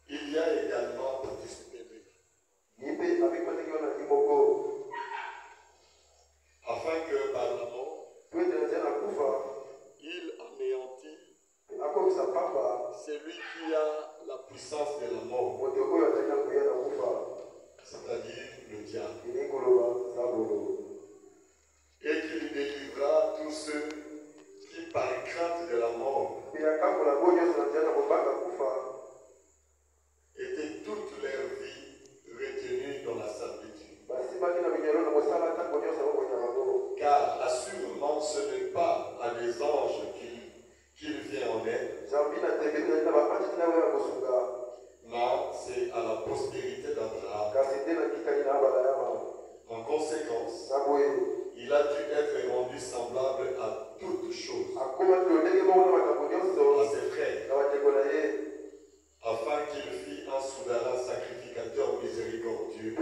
Il y a également participé afin que par la mort, il anéantit celui qui a la puissance de la mort, c'est-à-dire le diable, et qu'il délivra tous ceux qui, par crainte de la mort, étaient toute leur vie retenus dans la servitude. Car assurément ce n'est pas à des anges qu'il vient en aide, non, c'est à la postérité d'Abraham. En conséquence, il a dû être rendu semblable à toutes choses, à ses frères, afin qu'il fît un souverain sacrificateur miséricordieux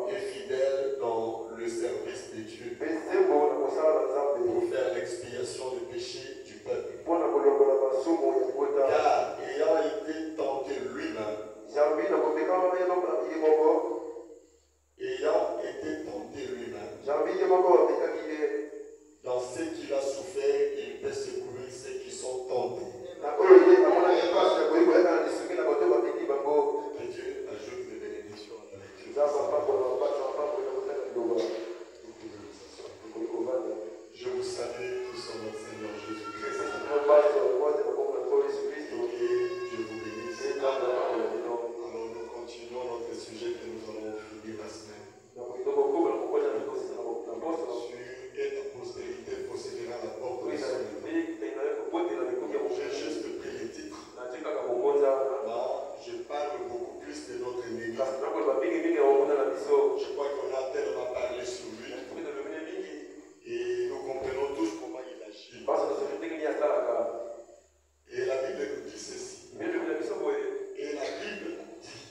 et fidèle dans le service de Dieu, pour faire l'expiation des péchés du peuple. Car ayant été tenté lui-même, dans ce qu'il a souffert, il peut secourir ceux qui sont tentés. Que Dieu ajoute des bénédictions à la lecture. Je vous salue tous en notre Seigneur Jésus-Christ. Et que Dieu vous bénisse. Alors nous continuons notre sujet que nous allons finir la semaine. Et ta postérité possédera la porte de son nom. J'ai juste pris les titres. Non, je parle beaucoup plus de notre ennemi. Je crois qu'on a tellement parlé sur lui. Et nous comprenons tous comment il agit. Et la Bible nous dit ceci. Et la Bible dit.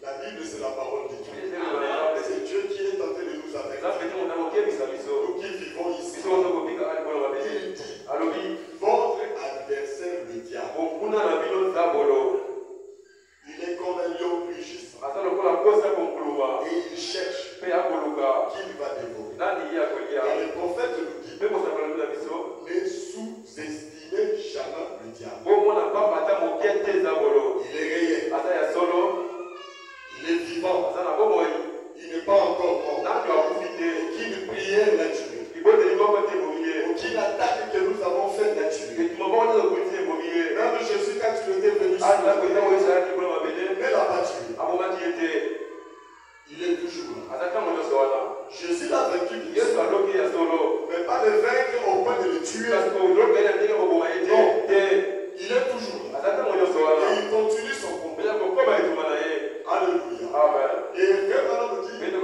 La Bible, c'est la parole de Dieu. C'est Dieu qui est en train de nous avertir. Nous qui vivons ici. Il dit, votre adversaire, le diable, il est comme un lion rugissant. Et il cherche qui va dévorer. Et le prophète nous dit, ne sous-estimez jamais le diable. Il est réel. Il est vivant. Il n'est pas encore mort. Aucune prière l'a tué. Aucune attaque que nous avons faite l'a tué. Même Jésus, quand tu étais venu sur la terre, ne l'a pas tué. Il est toujours là. Jésus l'a vaincu, mais pas le vaincre au point de le tuer. Non, il est toujours là. Et il continue son combat. Alléluia. Et vraiment nous dit, il devient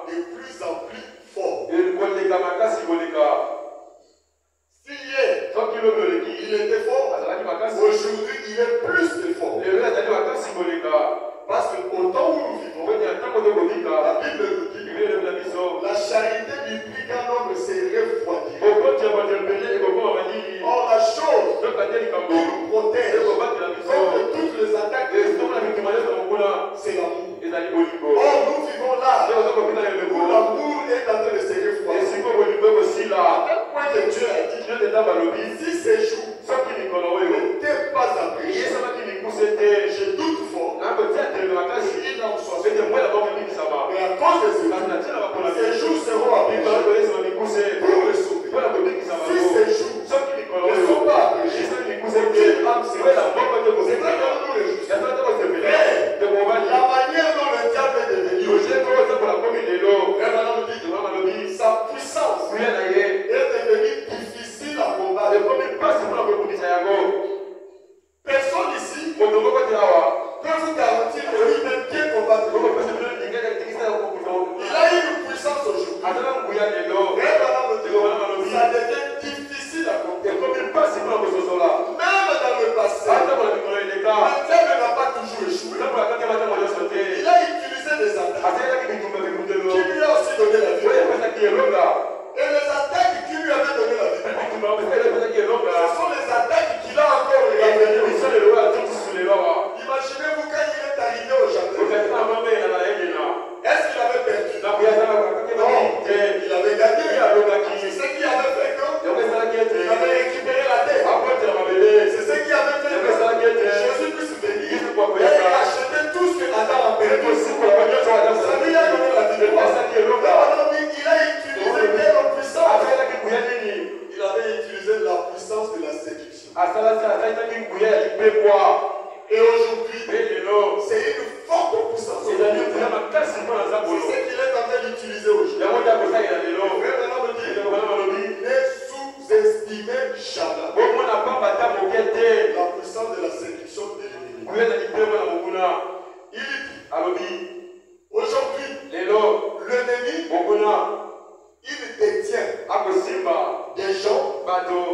de plus en plus fort. Si hier, il était fort, aujourd'hui il est plus que fort. Parce qu'au temps où nous vivons, la Bible nous dit, la charité du plus grand nombre s'est refroidie. Or la chose qui nous protège contre toutes les attaques, c'est l'amour. Or nous vivons là où l'amour est en train de se refroidir. À tel point que Dieu a dit, si ces jours n'étaient pas appris, je doute fort qu'il en soit fait. Mais à cause de cela, ces jours seront appris pour le sauver. Si ces jours ne sont pas appris, aucune âme sera sauvée. C'est vrai que nous les justes. La manière dont le diable est devenu aujourd'hui, sa puissance est devenue difficile à combattre. Personne ici peut vous garantir que lui-même bien combattre. Il a une puissance aujourd'hui. Ça devient difficile à combattre. Même dans le passé, le diable n'a pas toujours échoué. Il a utilisé des attaques qui lui a aussi donné la vie. Et aujourd'hui, c'est une forte puissance. C'est ce qu'il est en train d'utiliser aujourd'hui. Frère Branham me dit, ne sous-estimez jamais la puissance de la séduction de l'ennemi. Il dit, aujourd'hui, l'ennemi, il détient des gens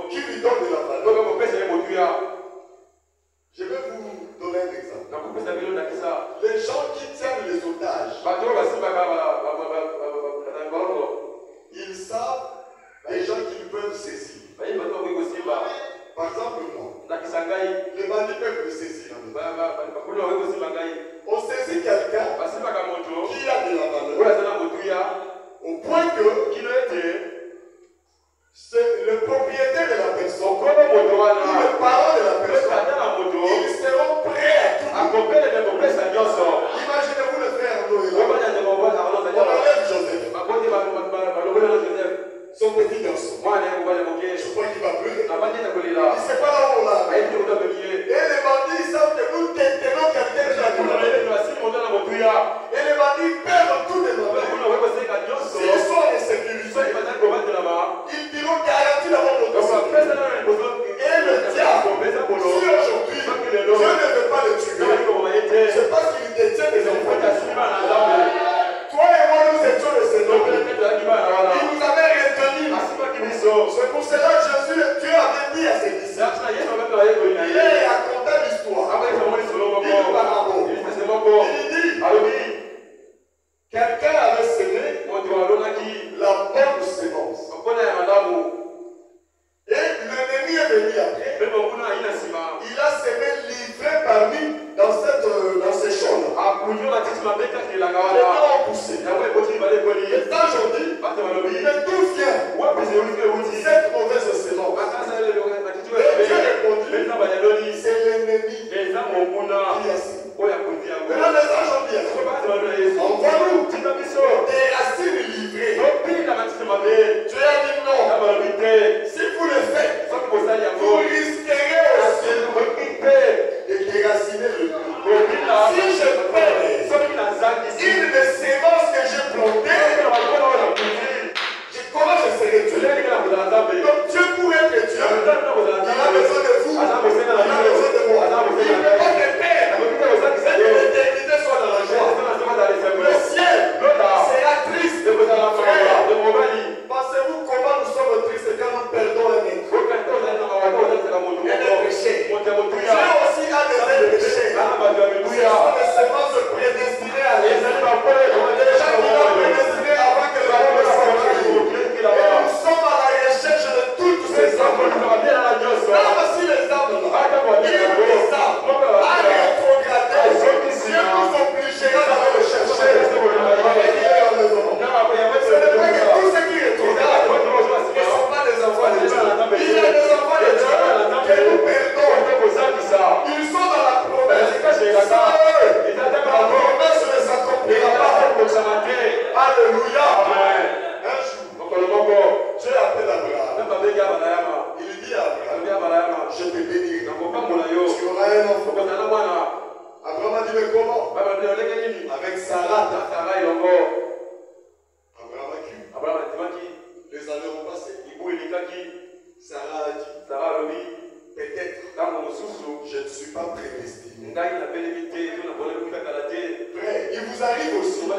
qui lui donnent de la valeur. Je vais vous donner un exemple. Les gens qui tiennent les otages, ils savent les gens qu'ils peuvent saisir. Par exemple, moi, les bandits peuvent me saisir. On saisit quelqu'un qui a de la valeur au point que c'est le propriétaire de la personne ou le parent de la personne, ils seront prêts à tout. Imaginez-vous le frère Noël. On enlève Joseph, son petit garçon. Je crois qu'il va pleurer. Il ne sait pas là où on l'a. Et les bandits savent que nous détenons quelqu'un qui a tout. Et les bandits perdent tout de nos mains. S'ils sont en sécurité, ils diront garantie d'avoir notre sécurité. Et le diable, si aujourd'hui, Dieu ne veut pas le tuer, c'est parce qu'il détient des enfants. Toi et moi, nous étions les Seigneurs. Il nous avait retenus. C'est pour cela que Jésus, Dieu avait dit à ses disciples. Il raconté l'histoire. Il nous parabole. Il dit, quelqu'un avait semé la bonne semence. Et l'ennemi est venu après. Il a semé livré parmi dans ces champs-là. Les gens ont poussé. Et tant aujourd'hui, mais d'où vient cette mauvaise semence? Et Dieu répondit, c'est l'ennemi qui a semé. Maintenant les anges ont dit, envoie-nous des racines livrées. Dieu a dit non. Si vous le faites, vous risquerez aussi de déraciner le fruit. Si je perds une des semences que j'ai plantées, comment je serai Dieu? Donc Dieu pourrait être Dieu. Il a besoin de vous. Il a besoin de moi. Il ne peut pas te perdre. C'est une éternité soit dans la joie. Le ciel sera triste. Frère, pensez-vous comment nous sommes tristes quand nous perdons un être? Un péché. Dieu aussi a des péchés. Ce sont des semences prédestinées à l'être. Déjà qu'il a prédestiné avant que le monde soit créé. Et nous sommes à la recherche de toutes ces âmes. Même si les âmes, il les âmes à rétrograder, Dieu nous obligera d'aller le chercher. Ce n'est pas que tous ceux qui rétrogradent ne sont pas des enfants de Dieu. Il y a des enfants de Dieu que nous perdons. Ils sont dans la promesse. Sans eux, la promesse ne s'accomplira pas. Alléluia. Un jour, Dieu appelle Abraham. Il dit à Abraham, je te bénirai. Tu auras un enfant. Abraham a dit, mais comment? Avec Sarah. Abraham a cru. Les années ont passé. Sarah a dit, peut-être, je ne suis pas prédestiné. Frère, il vous arrive aussi. Quand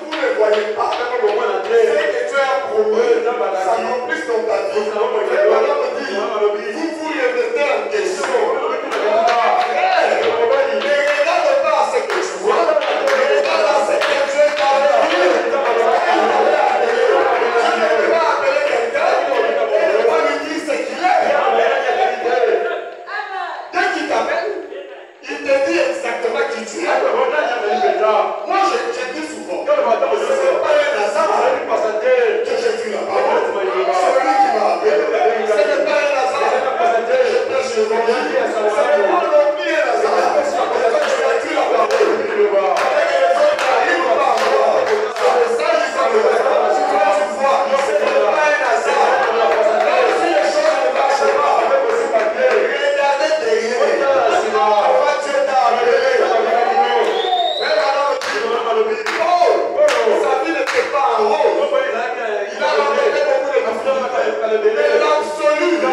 vous ne le voyez pas, c'est que Dieu a promis, s'accomplisse dans ta vie. Frère, madame me dit, vous vous remettez en question. Frère, ne regarde pas à ce que tu vois. Regarde à ce que Dieu t'a dit. Tu ne peux pas appeler quelqu'un et ne pas lui dire ce qu'il est. Dès qu'il t'appelle, il te dit exactement qui tu es. Moi, je dis souvent, ce n'est pas un hasard que je dis la parole. Celui qui m'a appelé, Mais l'absolu, on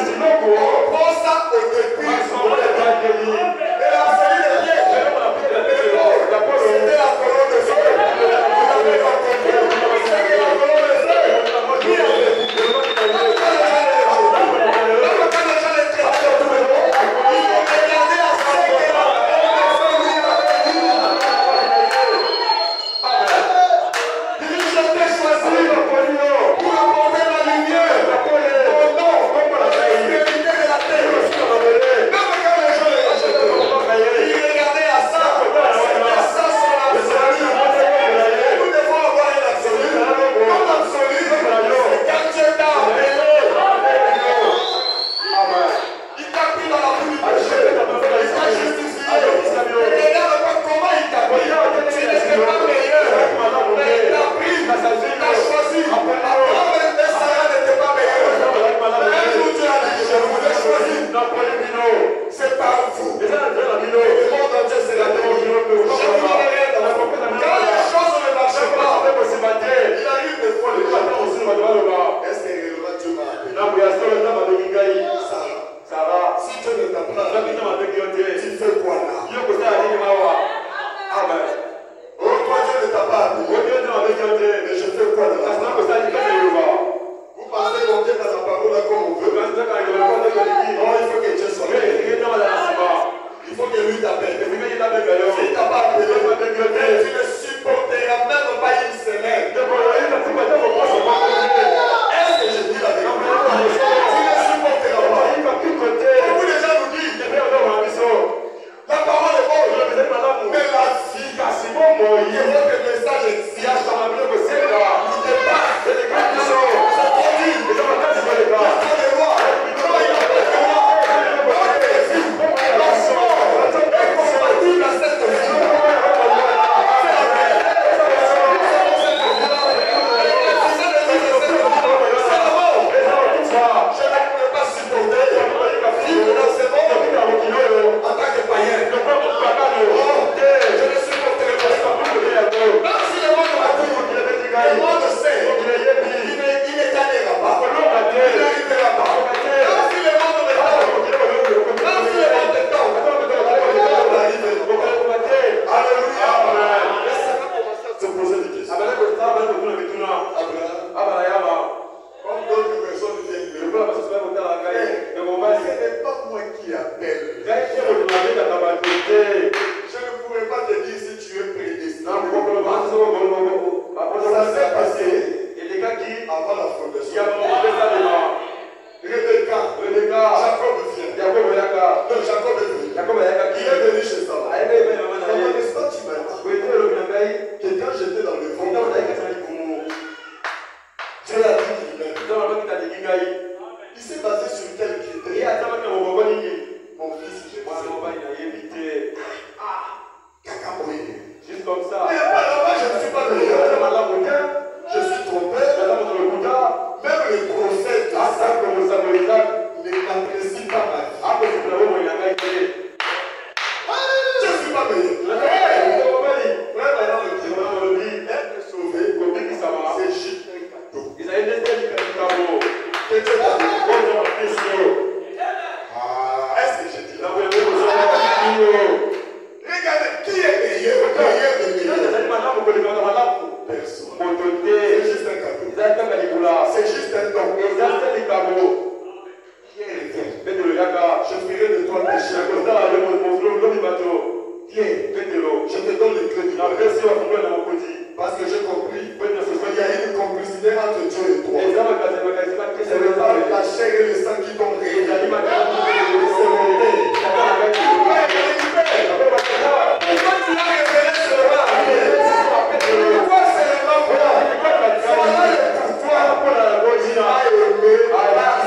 prend ça au début. Et l'absolu de Dieu, c'était la colonne de feu. Vous avez entendu, c'était la colonne de feu. Qui avait dit que c'est pas vous. Le monde entier, c'est la télévision. Je vous donne rien dans la compétence. Quand les choses ne marchent pas, il arrive des fois les gens. Est-ce que Dieu m'a appelé? Sarah, si Dieu ne t'a pas appelé, tu fais quoi là? Amen. Oh, toi Dieu ne t'a pas appelé. Mais je fais quoi là? Vous pensez qu'on vient dans sa parole comme on veut? Non, il faut que Dieu soit là. Il faut que lui t'appelle. S'il ne t'a pas appelé, tu ne supporteras même pas une semaine. Est-ce que je dis la vérité? Tu ne supporteras pas. Beaucoup de gens nous disent la parole est bonne, mais la vie, et votre message est si il dépasse les conditions. Ça produit. Il y a des lois. Incompatible à cette vie. Je ne pourrais pas supporter vivre dans ce monde en tant que païen. Je ne supporterai pas. Même si le monde m'a dit, le monde sait, il ne gagnera pas. Il n'arrivera pas. Même si le monde me tente, même si le monde te tente, il va arriver. Alléluia. Laissez-moi commencer à se poser des questions. Comme d'autres personnes viennent me dire, ce n'est pas moi qui appelle. Je ne pourrais pas te dire si tu es prédestiné. Ça s'est passé avant la fondation. Rebecca, Jacob vient. Non, Jacob est venu. Il est venu chez Sarah. N'est-ce pas, tu m'as dit que quand j'étais dans le ventre, Dieu a dit qu'il m'aime. Il s'est basé sur quel critère? Mon fils, je sais. Juste comme ça. Mais apparemment, je ne suis pas meilleur. Je suis trompé. Même les prophètes ne m'apprécient pas ma vie. Je ne suis pas meilleur. Frère, maintenant, le Dieu être sauvé, c'est juste un cadeau. Que Dieu t'a dit. Est-ce que j'ai dit là? Regardez, qui est meilleur? Personne. C'est juste un cadeau. C'est juste un don. Je ferai de toi péché. Je te donne les clés du royaume. Parce que j'ai compris. Il y a une complicité entre Dieu et toi. Ce n'est pas la chair et le sang qui t'ont créé. C'est mon Père. Pourquoi tu l'as révélé seulement? Pourquoi seulement moi? Voilà le pourquoi. A aimé par la grâce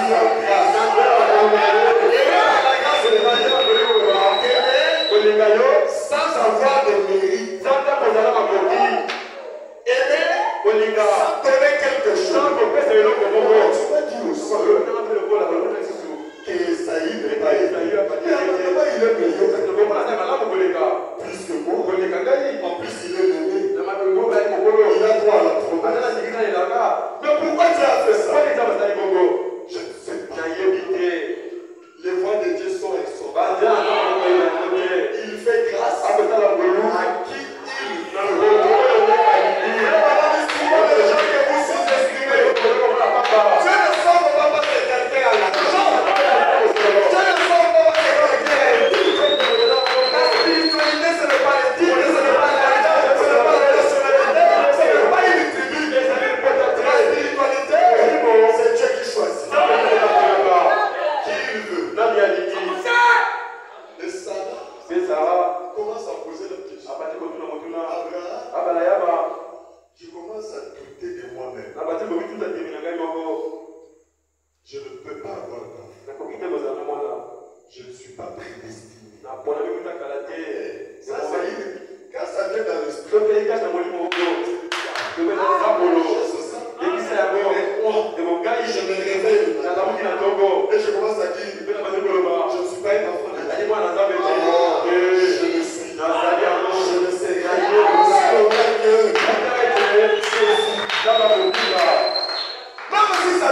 de Dieu. Sans avoir de mérite. Aimer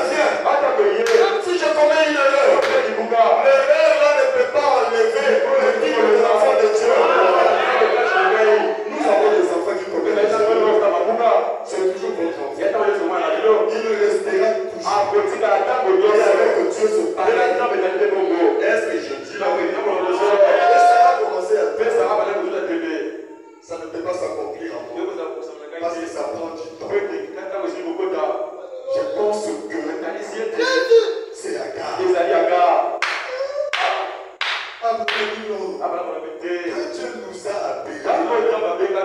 j'interviens, même si je commets une erreur, l'erreur là ne peut pas enlever le digne des enfants de Dieu. Nous avons des enfants qui commettent des erreurs. C'est toujours votre enfant. Il restera toujours. Et avec Dieu se parle. Est-ce que je dis là? Et ça va commencer à faire. Ça ne peut pas s'accomplir en moi. Parce que ça prend du temps. Je pense que c'est Agar. Quand Dieu nous a appelés, Agar n'était pas.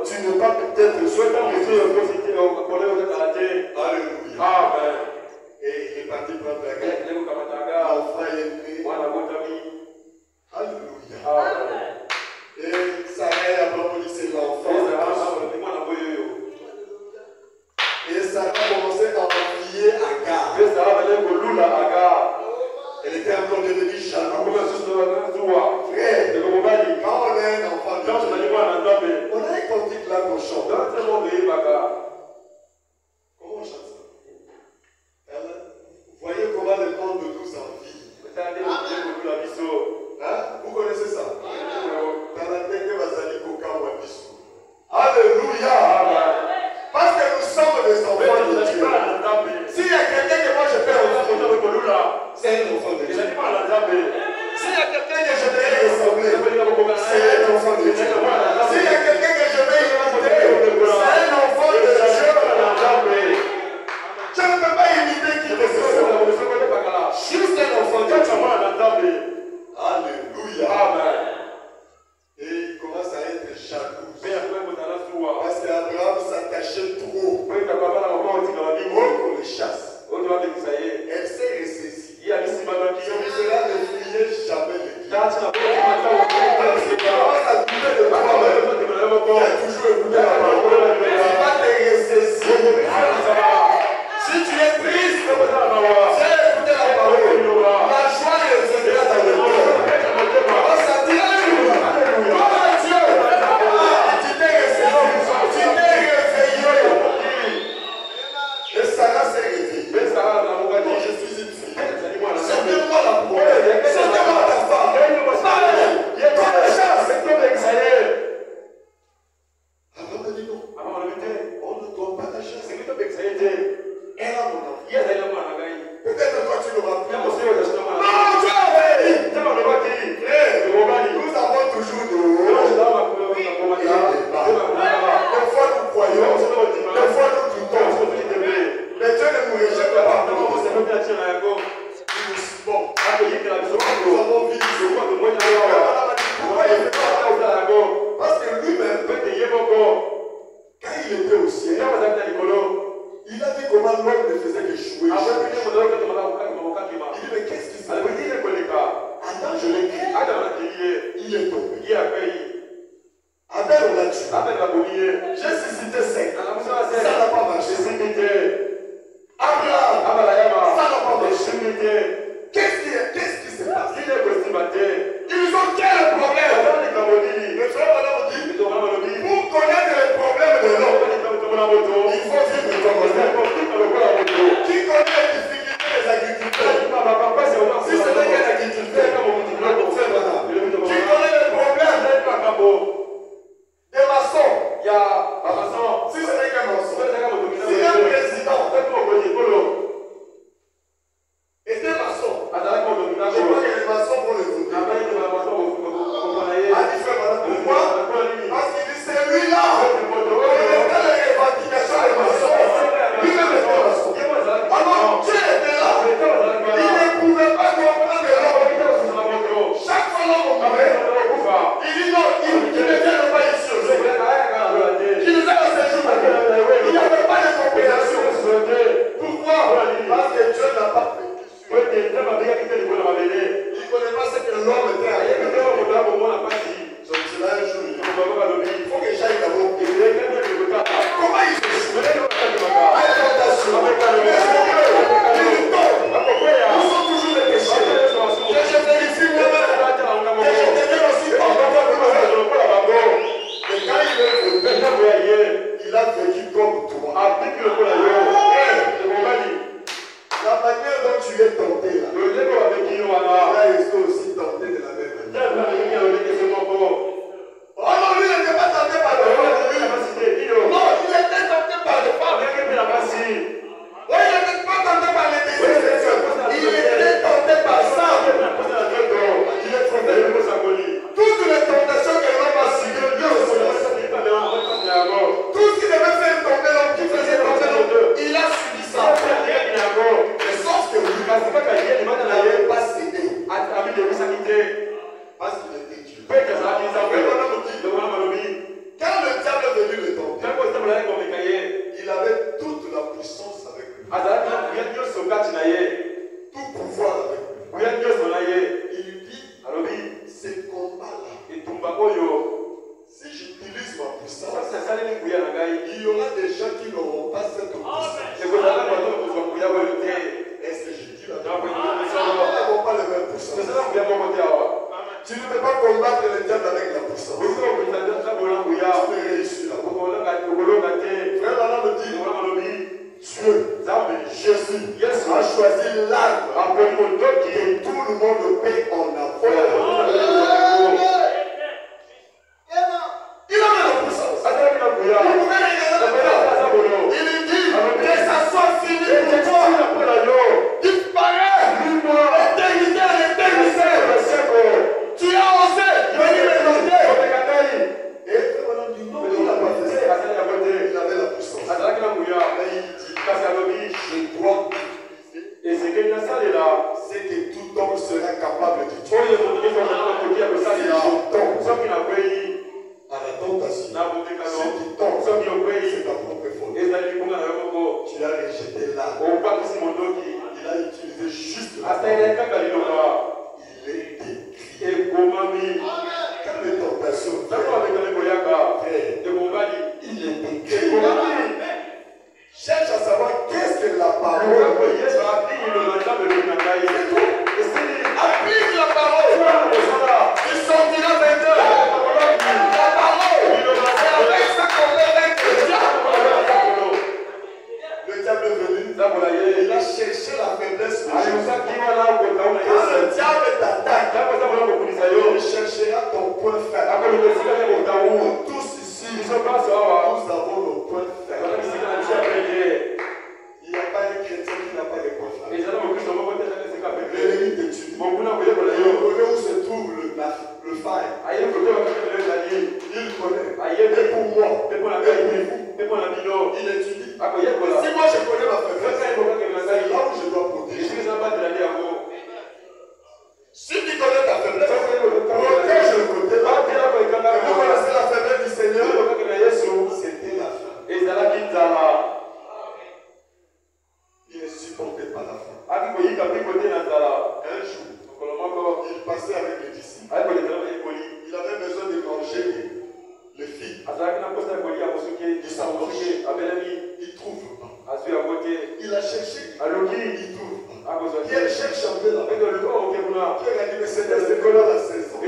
Tu ne pas peut-être souhaiter Alléluia. Amen. Et il est parti prendre la guerre. L'enfant est né. Alléluia. Amen. Et Sarah a promis c'est l'enfant. Et Sarah a commencé à envier Agar. Elle était encore devenue jalouse. Frère, quand on a un enfant de Dieu, on a un cantique là qu'on chante. Comment on chante ça? Voyez comment le monde nous envie. Hein? Vous connaissez ça? Alléluia. Parce que nous sommes des enfants de Dieu. S'il y a quelqu'un que moi je peux ressembler, c'est un enfant de Dieu. S'il y a quelqu'un que je vais ressembler, c'est un enfant de Dieu. S'il y a quelqu'un que je vais imiter, c'est un enfant de Dieu. Je ne peux pas imiter qui que ce soit. Juste un enfant de Dieu. Alléluia. Amen. Et il commence à être jaloux. Parce qu'Abraham s'attachait trop. On les chasse. Elle s'est ressaisie. Cela ne fuyait jamais l'église. Il commence à couper le poids. Il a toujours écouté la parole. Tu vas te ressaisir. Si tu es triste, tu as écouté la parole. La joie reviendra dans le cœur. Commence à dire Alléluia. Gloire à Dieu. Tu t'es ressaisi. Tu t'es réveillé. Et Sarah s'est réveillée. Moi, je suis une fille. Sentez-moi la promesse. Sentez-moi ta femme. Parlez. Prends la chance. Avant de dire non. On ne donne pas ta chance. Elle a mon enfant. Peut-être toi tu l'auras pris. Non, tu as dit. Nous avons toujours de haut. Des fois nous croyons. Des fois nous doutons. Mais Dieu ne nous rejette pas. Il nous supporte. Nous avons vu. Pourquoi il fait pas? Parce que lui-même, quand il était au ciel, il a vu comment l'homme ne faisait que jouer. Il dit, mais qu'est-ce qui se passe? Adam, je l'ai crié. Il est tombé. Abel, on l'a tué. J'ai suscité 5. Ça n'a pas marché. Abraham, ça n'a pas marché. Qu'est-ce qui se passe? Ils ont quel problème? Le frère Madame dit, pour connaître les problèmes de l'homme, il faut vivre comme ça. Qui connaît les difficultés des agriculteurs? Si ce n'est qu'un agriculteur, qui connaît les problèmes des maçons? Si a choisi l'arbre que tout le monde peut en avoir. Il a la puissance. Il dit que ça soit fini pour toi. Disparaît. Éternité à l'éternité. Tu as osé venir me demander. Et maintenant dit non, il n'a pas fait ça. Il avait la puissance. Mais il dit, je dois c'est que tout homme sera capable de tuer. Si je tombe à la tentation, ceux qui tombent, c'est ta propre faute. Tu as rejeté l'arme. Il a utilisé juste la parole. Il est écrit. Quand les tentations il est écrit. Cherche à savoir qu'est-ce que la parole veut dire. Applique la parole. Tu sortiras vainqueur. La parole. C'est avec ça qu'on peut vaincre le diable. Le diable est venu. Il a cherché la faiblesse de Jésus. Quand le diable t'attaque, il cherchera ton point faible. Nous tous ici, nous avons nos points faibles. Il n'y a pas un chrétien qui n'a pas de points faibles. L'ennemi te tue. Il connaît où se trouve le faille. Il connaît. Et pour moi, et pour vous, il étudie. Si moi je connais ma faiblesse, c'est là où je dois protéger. Si tu connais ta faiblesse, protège le côté là. Vous connaissez la faiblesse du Seigneur. C'était la faim. Il ne supportait pas la faim. Un jour, il passait avec les disciples. Il avait besoin de manger les filles. Il s'en il ne trouve pas. Il a cherché. Il trouve pas. Pierre cherche un peu là. Pierre a dit, mais c'est là la saison.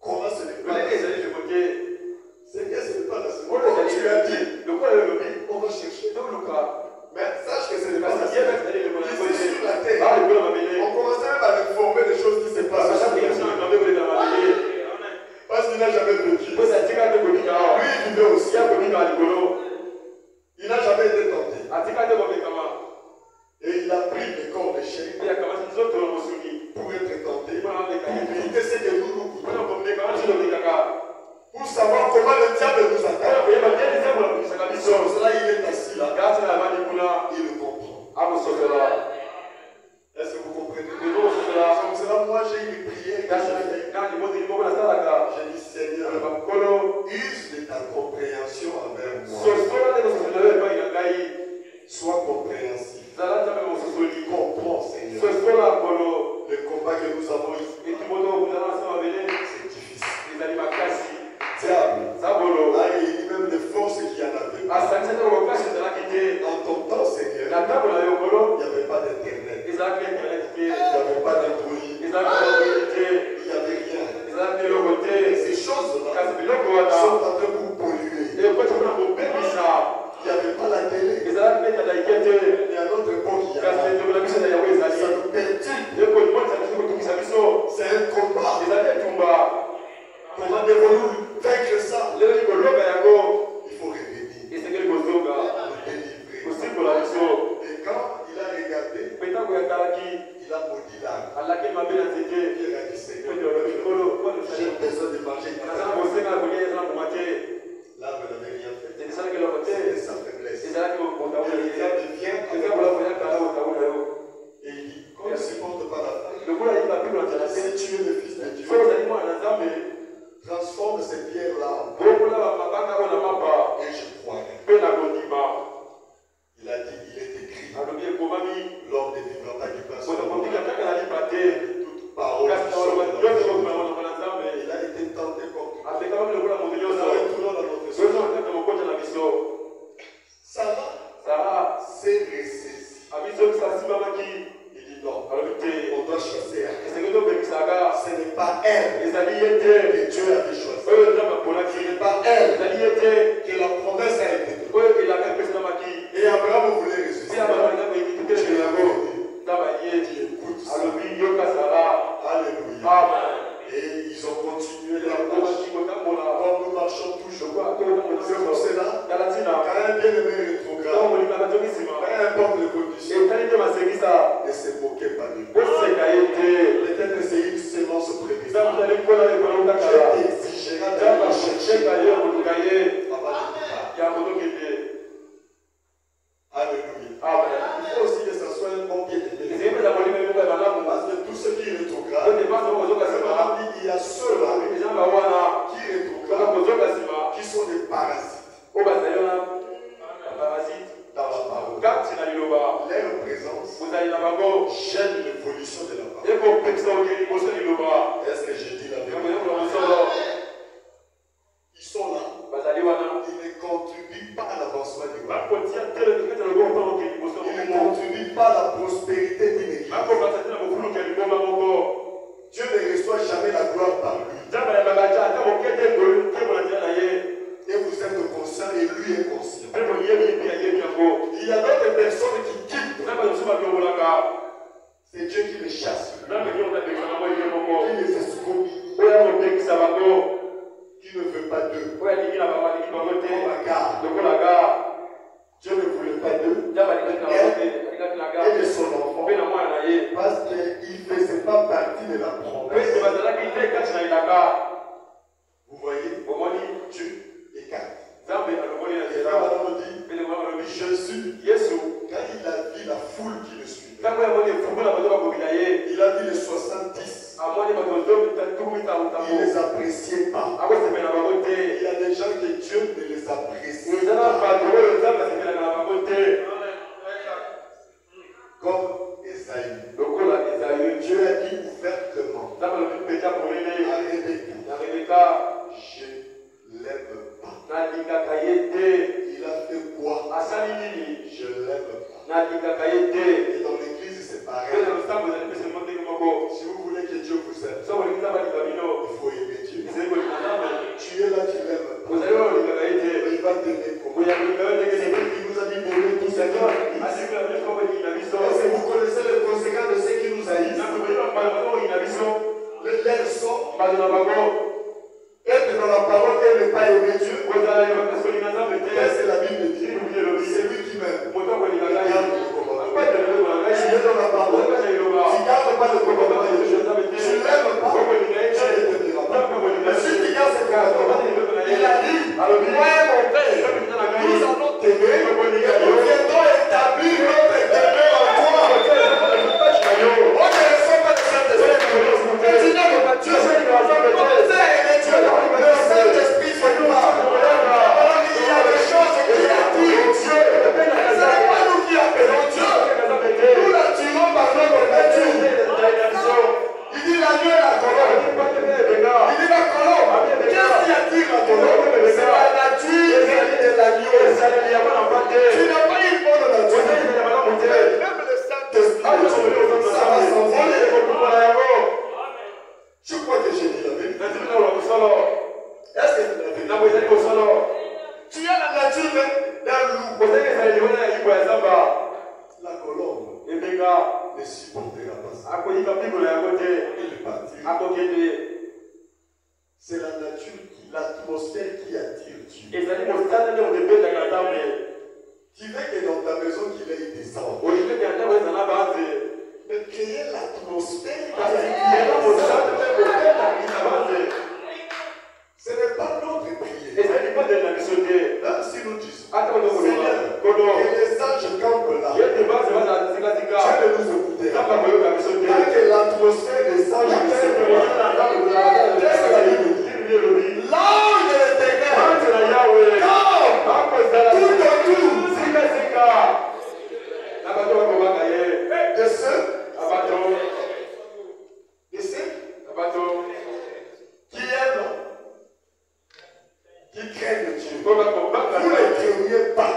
Comment ce n'est pas la saison? C'est que ce n'est pas la saison. Tu as dit, on va chercher. Mais sache que ce n'est pas la saison. Ici sur la terre, on commençait même à informer des choses qui se passent. Parce qu'il n'a jamais vécu. Lui, il vivait aussi. Il n'a jamais été tenté. Et il a pris le corps de chien pour être tenté. Pour goûter ce que nous goûtons. Pour savoir comment le diable nous attaque. Pour cela, il est assis là. Il le comprend. Est-ce que vous comprenez? Comme cela, moi j'ai une prière. J'ai dit, Seigneur, use de ta compréhension envers moi. Sois compréhensif. Comprends, Seigneur. Le combat que nous avons ici, c'est difficile. Diable, il dit même les forces qui en avaient. En ton temps, Seigneur, il n'y avait pas d'internet. Il n'y avait pas d'Android. Il n'y avait rien. Ces choses-là sont en train de polluer. Il n'y avait pas la télé. Et à notre époque, il y avait. Ça nous perturbe. C'est un combat. Comment devons-nous vaincre ça? Il faut revenir. Et quand il a regardé, il a maudit l'arbre. Il a dit, Seigneur, j'ai besoin de manger. L'arbre n'avait rien fait. C'était sa faiblesse. Et le diable vient et il dit, quand il ne supporte pas la faim, si tu es le fils de Dieu, transforme ces pierres-là en pain. Et je croirai. Il a dit, il est écrit, l'homme ne vivra pas du pain seul. Toute parole qui sort de notre bouche. Il a été tenté comme tout. Nous retournons dans notre histoire. Sarah s'est ressaisie. Il dit non, on doit choisir. Ce n'est pas elle que Dieu avait choisi. Ce n'est pas elle que la promesse a été donnée. Et Abraham voulait ressusciter. importe les conditions, ne se moquez pas de lui. Peut-être que c'est une sémence prévue. Dieu t'exigera d'aller chercher avant de Alléluia. Il faut aussi que ça soit un bon bien-aimé. Parce que tout ce qui est rétrograde, il y a ceux-là qui rétrogradent, qui sont des parasites dans la parole. Leur présence gêne l'évolution de la parole. Est-ce que j'ai dit la vérité? Ils sont là. Ils ne contribuent pas à l'avancement du royaume. Ils ne contribuent pas à la prospérité d'une église. Dieu ne reçoit jamais la gloire par lui. Et vous êtes conscient et lui est conscient. Il y a d'autres personnes qui quittent. C'est Dieu qui les chasse. Qui les fait soumis. Qui ne veut pas d'eux. Dieu ne voulait pas d'eux. Et de son enfant. Parce qu'il ne faisait pas partie de la promesse. Vous voyez, Dieu écarte. Et là, on dit, Jésus, quand il a vu la foule qui le suivait, il a vu les 70. Il ne les appréciait pas. Il y a des gens que Dieu ne les apprécie pas. Comme Esaïe. Dieu a dit ouvertement à Rebecca, je ne l'aime pas. Il a fait quoi? Je ne l'aime pas. Et dans l'église, c'est pareil. Si vous voulez que Dieu vous aime, il faut aimer Dieu. Tu es là, tu l'aimes pas. Il va t'aimer comment? C'est lui qui nous a dit d'aimer tous ces gens. Est-ce que vous connaissez les conséquences de ceux qui nous haïssent? Les sont être dans la parole et ne pas aimer Dieu. C'est la Bible dit. C'est lui qui m'aime. Tu es dans la parole. Tu ne gardes pas le commandement de Dieu. Tu ne l'aimes pas. Dieu ne t'aimera pas. Mais si tu gardes ce commandement, il a dit, moi et mon Père, nous allons t'aimer et nous viendrons établir notre demeure en toi. On ne reçoit pas de Saint-Esprit. Tu n'aimes pas Dieu. Le Saint-Esprit se nous parle. Il y a des choses qui attirent Dieu. Ce n'est pas nous qui appelons Dieu. Nous l'attirons par notre nature. Il dit la nuit et la colombe. Il dit la colombe. Qu'est-ce qui attire la colombe? C'est la nature de l'agneau. Tu n'as pas une bonne nature. Même le Saint-Esprit, ça va s'envoler. Je crois que j'ai dit la vérité. Est-ce que c'est la vérité? Tu as la nature d'un loup. La colombe ne supportera pas ça. Il partira. C'est la nature, l'atmosphère qui attire Dieu. Tu veux que dans ta maison qu'il ait descendre. Mais créer l'atmosphère ce n'est pas notre prière. Même si nous disons, Seigneur, que les anges campent là, Dieu ne nous écoutera pas. Car que l'atmosphère des anges qu'est-ce que la Bible dit? L'ange de l'Éternel campe tout autour de ceux qui aiment, qui craignent Dieu. Vous ne craignez pas.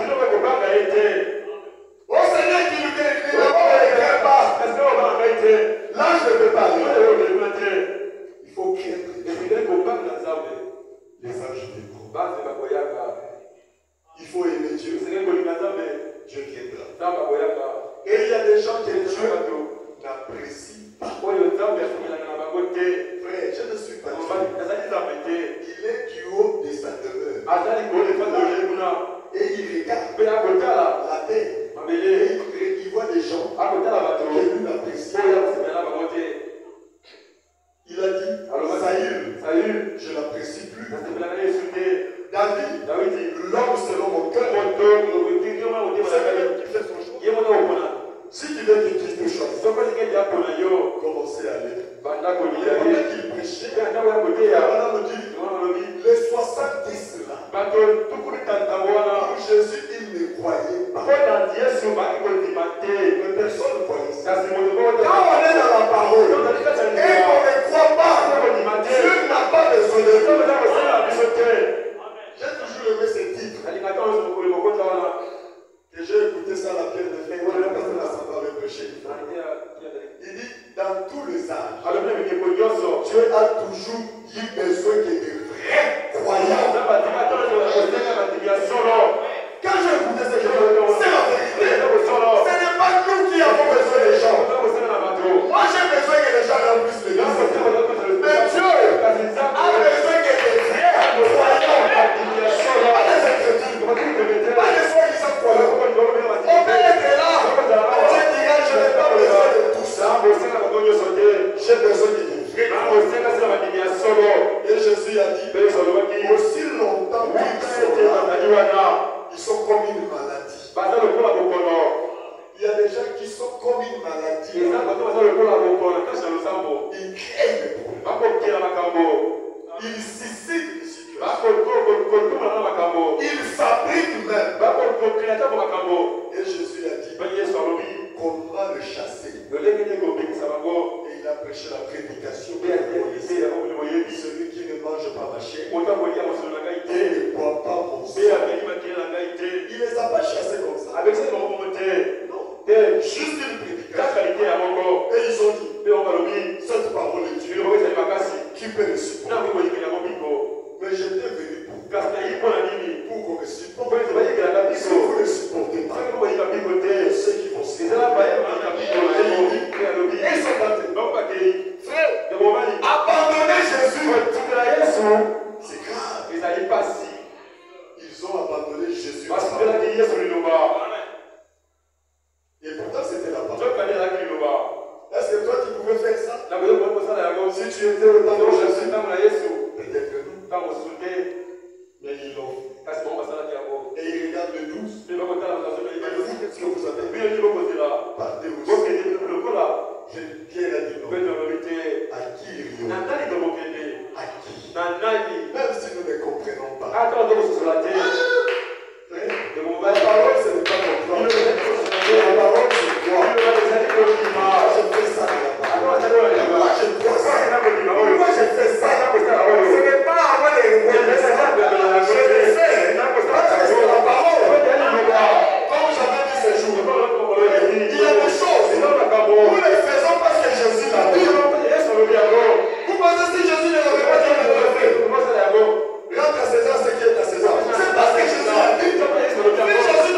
Au Seigneur qui nous craigne, il ne craint pas. L'ange ne peut pas aller. Il faut craindre Dieu. Les anges viendront. Il faut aimer Dieu. Dieu viendra. Et il y a des gens que Dieu n'apprécie pas. Frère, je ne suis pas Dieu. Il est du haut de sa demeure. Et il regarde la terre. Mais personne ne voit ça. Quand on est dans la parole et qu'on ne croit pas, Dieu n'a pas besoin de nous. J'ai toujours aimé ce titre. Que j'ai écouté ça à la pierre de fin. La personne n'a pas le prêcher. Il dit, dans tous les âges, Dieu a toujours eu besoin que des vrais croyants. Quand j'ai écouté ce que c'est la vérité. Ce n'est pas nous qui avons besoin des gens. Moi j'ai besoin que les gens remplissent l'église. Mais Dieu a besoin que des vrais croyants. Pas des incrédules. Pas des soi qui sont croyants. On peut être là. Dieu dira, je n'ai pas besoin de tout ça. J'ai besoin de des vrais croyants. Et Jésus a dit, aussi longtemps qu'ils sont là, ils sont comme une maladie. Il y a des gens qui sont comme une maladie. Ils créent des problèmes. Ils suscitent des situations. Ils fabriquent même. Et Jésus a dit, comment le chasser? Et il a prêché la prédication. Celui qui ne mange pas ma chair et ne boit pas mon sang. Il ne les a pas chassés comme ça. Non. Juste une prédication. Et ils ont dit, cette parole est Dieu. Qui peut le supporter? Mais j'étais venu pour qu'on me supporte. Si vous ne supportez pas, ceux qui vont se ils sont battus. Frère, abandonner Jésus, c'est grave. Ils ont abandonné Jésus. Et pourtant c'était la parole. Est-ce que toi tu pouvais faire ça? Si tu étais au temps de Jésus, peut-être que nous. Mais ils l'ont fait. Et ils regardent le 12. Et vous, qu'est-ce que vous avez? Partez aussi. Pierre a dit non. À qui il à qui? Même si nous ne comprenons pas. La parole, ce n'est pas mon plan. La parole, c'est quoi? Je fais ça de la parole. Pourquoi je crois ça? Pourquoi je fais ça? Ce n'est pas avoir les reconnaissances. Je le fais. Parce que la parole, comme j'avais dit ce jour, il y a des choses. Nous les faisons parce que Jésus l'a dit. Vous pensez si Jésus ne l'avait pas dit, il l'aurait fait. Rentre à César ce qui est à César. C'est parce que Jésus l'a dit. Si Jésus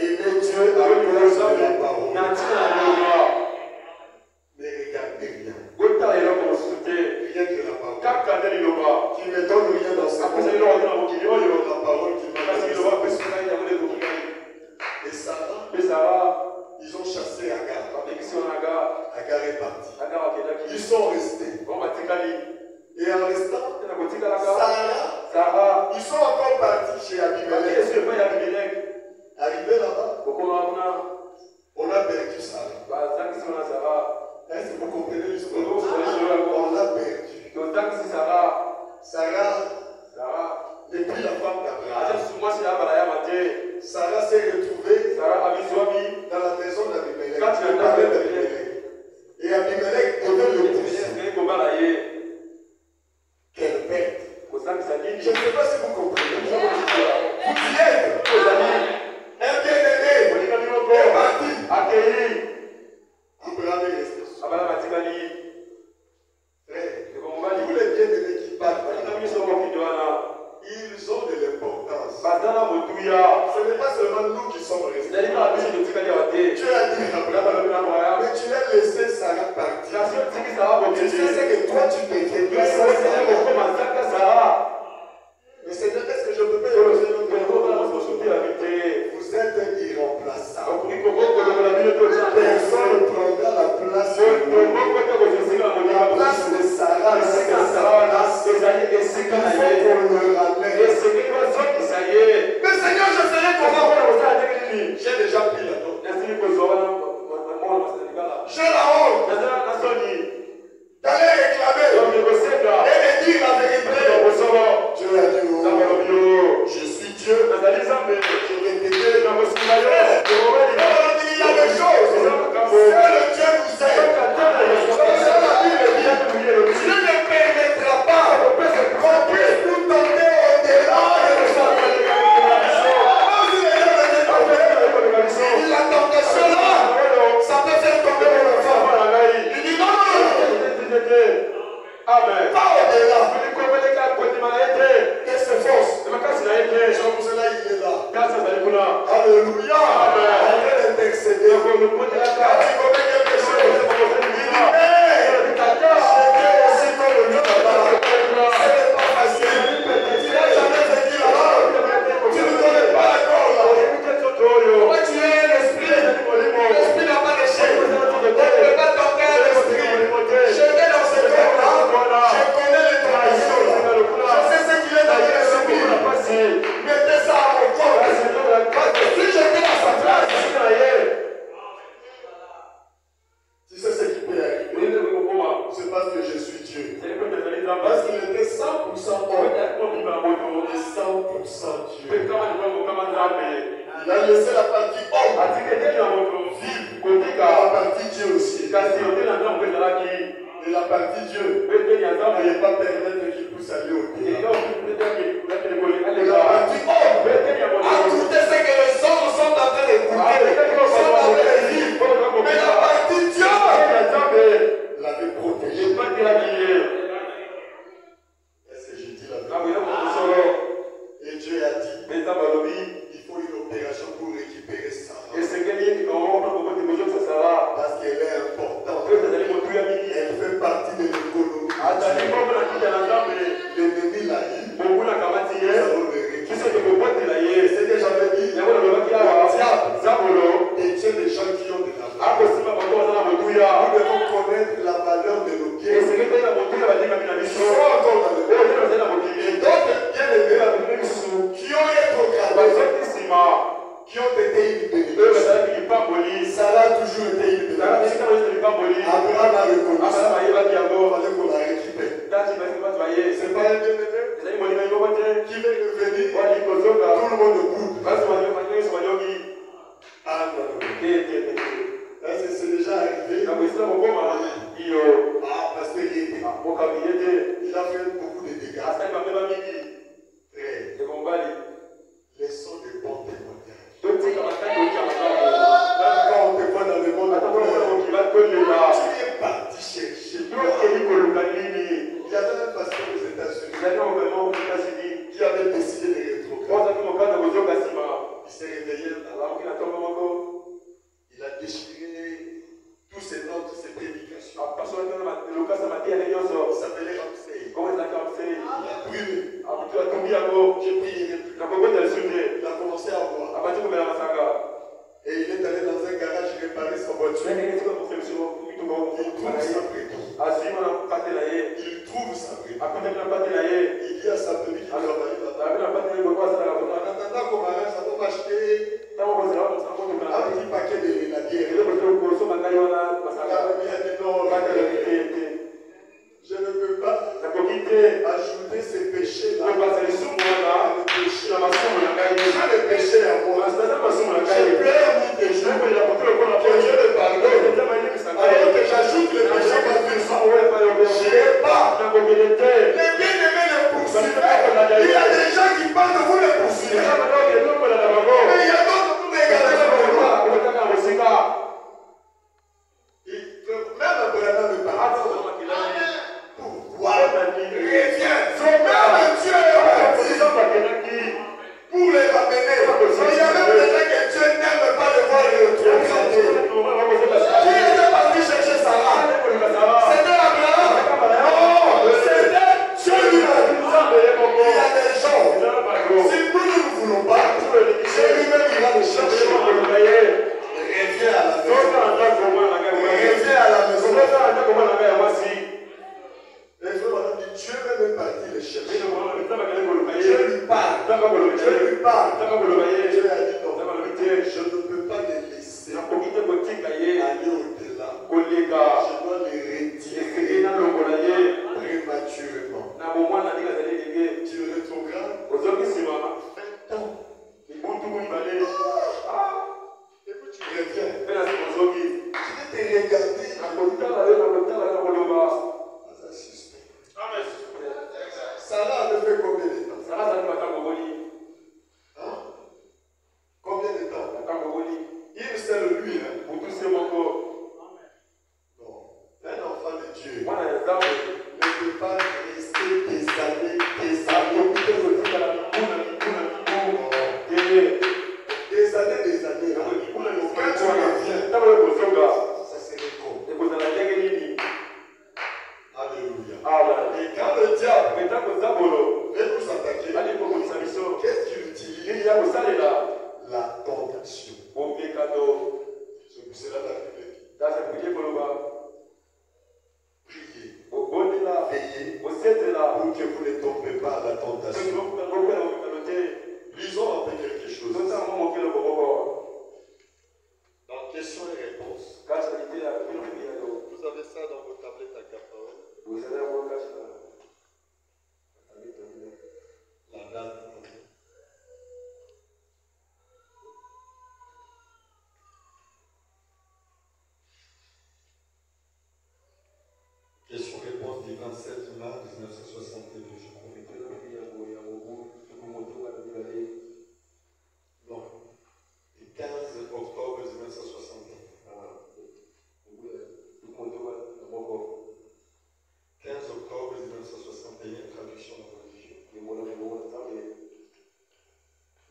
Aimer Dieu à cause de la parole. Ne regardez rien. Rien que la parole. Qui ne donne rien dans sa parole. La parole qui m'a dit. Et Sarah, ils ont chassé Agar. Agar est parti. Ils sont restés. Et en restant, Sarah, ils sont encore partis chez Abimelech. Arrivé là-bas, on a perdu Sarah. Est-ce que vous comprenez l'histoire? On l'a perdu. Sarah n'est plus la femme d'Abraham. Sarah s'est retrouvée dans la maison d'Abimelech. Et Abimelech devait le pousser. Quelle perte. Je ne sais pas si vous comprenez. Vous y êtes. Un bien-aimé est parti. Abraham est resté. Tous les bien-aimés qui partent, ils ont de l'importance. Ce n'est pas seulement nous qui sommes restés. Dieu a dit Abraham, mais tu as laissé Sarah partir. Tu sais ce que toi tu peux faire. Mais c'est est-ce que je peux pas écouter notre vous êtes irremplaçable. Personne ne prendra la place de Sarah. C'est qu'à sa place, il faut qu'on le ramène. Mais Seigneur, je serai comment? J'ai déjà pris la note. J'ai la honte d'aller réclamer et de dire la vérité. Dieu a dit, je suis Dieu. Je vais t'aider. Il y a des choses. Seul Dieu nous aide. Dieu ne permettra pas qu'on puisse nous tenter au-delà de nos la tentation là, ça peut faire tomber mon enfant. Il dit non. Amen. Pas au-delà. Et c'est fausse. C'est pour cela il est là. Alléluia. Amen. On veut l'intercéder. Quand il commet quelque chose, il dit j'étais aussi comme le lieu là-bas. Ce n'est pas facile. Tu n'as jamais vécu là-bas. Tu ne connais pas l'accord là. Moi tu es l'esprit. L'esprit n'a pas d'échec. On ne peut pas tenter à l'esprit. J'étais dans ce corps-là. Je connais les traditions là. Je sais ce qu'il est dans l'esprit. Mettez ça à mon corps. Parce que si j'étais à sa place, tu sais ce qui peut arriver. C'est parce que je suis Dieu. Parce qu'il était 100% homme et 100% Dieu. Il a laissé la partie homme vivre la partie Dieu aussi. Et la partie Dieu n'allait pas permettre qu'il puisse aller au delà. La partie homme a écouté ce que les hommes sont en train d'écouter, sont en train de vivre. Mais la partie Dieu l'avait protégé. Est-ce que j'ai dit la vérité? Et Dieu a dit, il faut une opération pour récupérer Sarah. Parce qu'elle est importante. Elle fait partie de l'économie. L'ennemi l'a dit. Nous allons le récupérer. C'est que j'avais dit. Détient des gens qui ont de la valeur. Nous devons connaître la valeur de nos biens. Ils sont encore dans le monde. Et d'autres bien-aimés qui ont été programmés, qui ont été une bénédiction. Sarah a toujours été une bénédiction. Abraham a reconnu ça. Il fallait qu'on la récupère. C'est pas un bien-aimé qui veut revenir. Tout le monde boude. Ah non. C'est déjà arrivé. Ah, parce qu'il était. Il a fait beaucoup de dégâts. Laissons des bons témoignages. Même quand on te voit dans le monde, tu es parti chercher. Il y avait un pasteur aux États-Unis qui avait décidé de rétrograder. Il dit à sa petite qui travaille là-bas. En attendant qu'on m'arrête, ça va m'acheter un petit paquet de grenadiers. Il a dit non, je ne peux pas ajouter ces péchés-là. Le péché à moi. J'ai pleuré des jours que Dieu le pardonne. Alors que j'ajoute le péché je n'ai pas. Les bien-aimés le poursuivent. Il y a des gens qui parlent de vous le poursuivre. Mais il y a d'autres qui vous regardent. Même Abraham me parle. Pourquoi? Reviens. Même Dieu est parti pour les ramener. Il y a même des gens que Dieu n'aime pas de voir les retrouver. Qui était parti chercher Sarah? C'était Abraham. Non, c'était Dieu lui-même. Il y a des gens. Si nous ne voulons pas, Dieu lui-même ira le chercher. Reviens à la maison. Reviens à la maison. Les gens m'ont dit Dieu veut même partir les chercher. Dieu lui parle. Dieu lui parle. Dieu a dit non. Je ne peux pas les laisser aller au-delà. Je dois les retirer prématurément. Tu rétrogrades 20 ans. Écoute, tu reviens. Je vais te regarder. Sarah avait fait combien de temps? Hein? Combien de temps? Il sait le lui. Hein? Non. Un enfant de Dieu ne peut pas rester des années. Des années. Quand tu reviens, ça serait con. Alléluia. Et quand le diable veut nous attaquer, qu'est-ce qu'il utilise? La tentation. C'est là la Bible. Priez. Veillez pour que vous ne tombez pas à la tentation. Lisons un peu quelque chose. Dans questions et réponses. Vous avez ça dans vos tablettes à Cap-Parole. La date. Question-réponse du 27 mars 1962. Non. Du 15 octobre 1961. 15 octobre 1961, traduction de religion.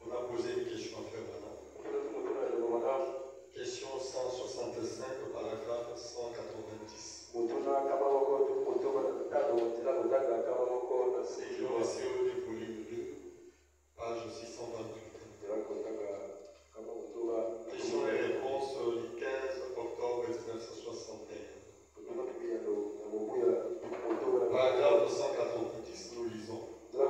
On a posé une question à Frère Bernard. Question 165, paragraphe 190. COD volume 2, page 628. Question et réponse du 15 octobre 1961. Paragraphe 190, nous lisons. Le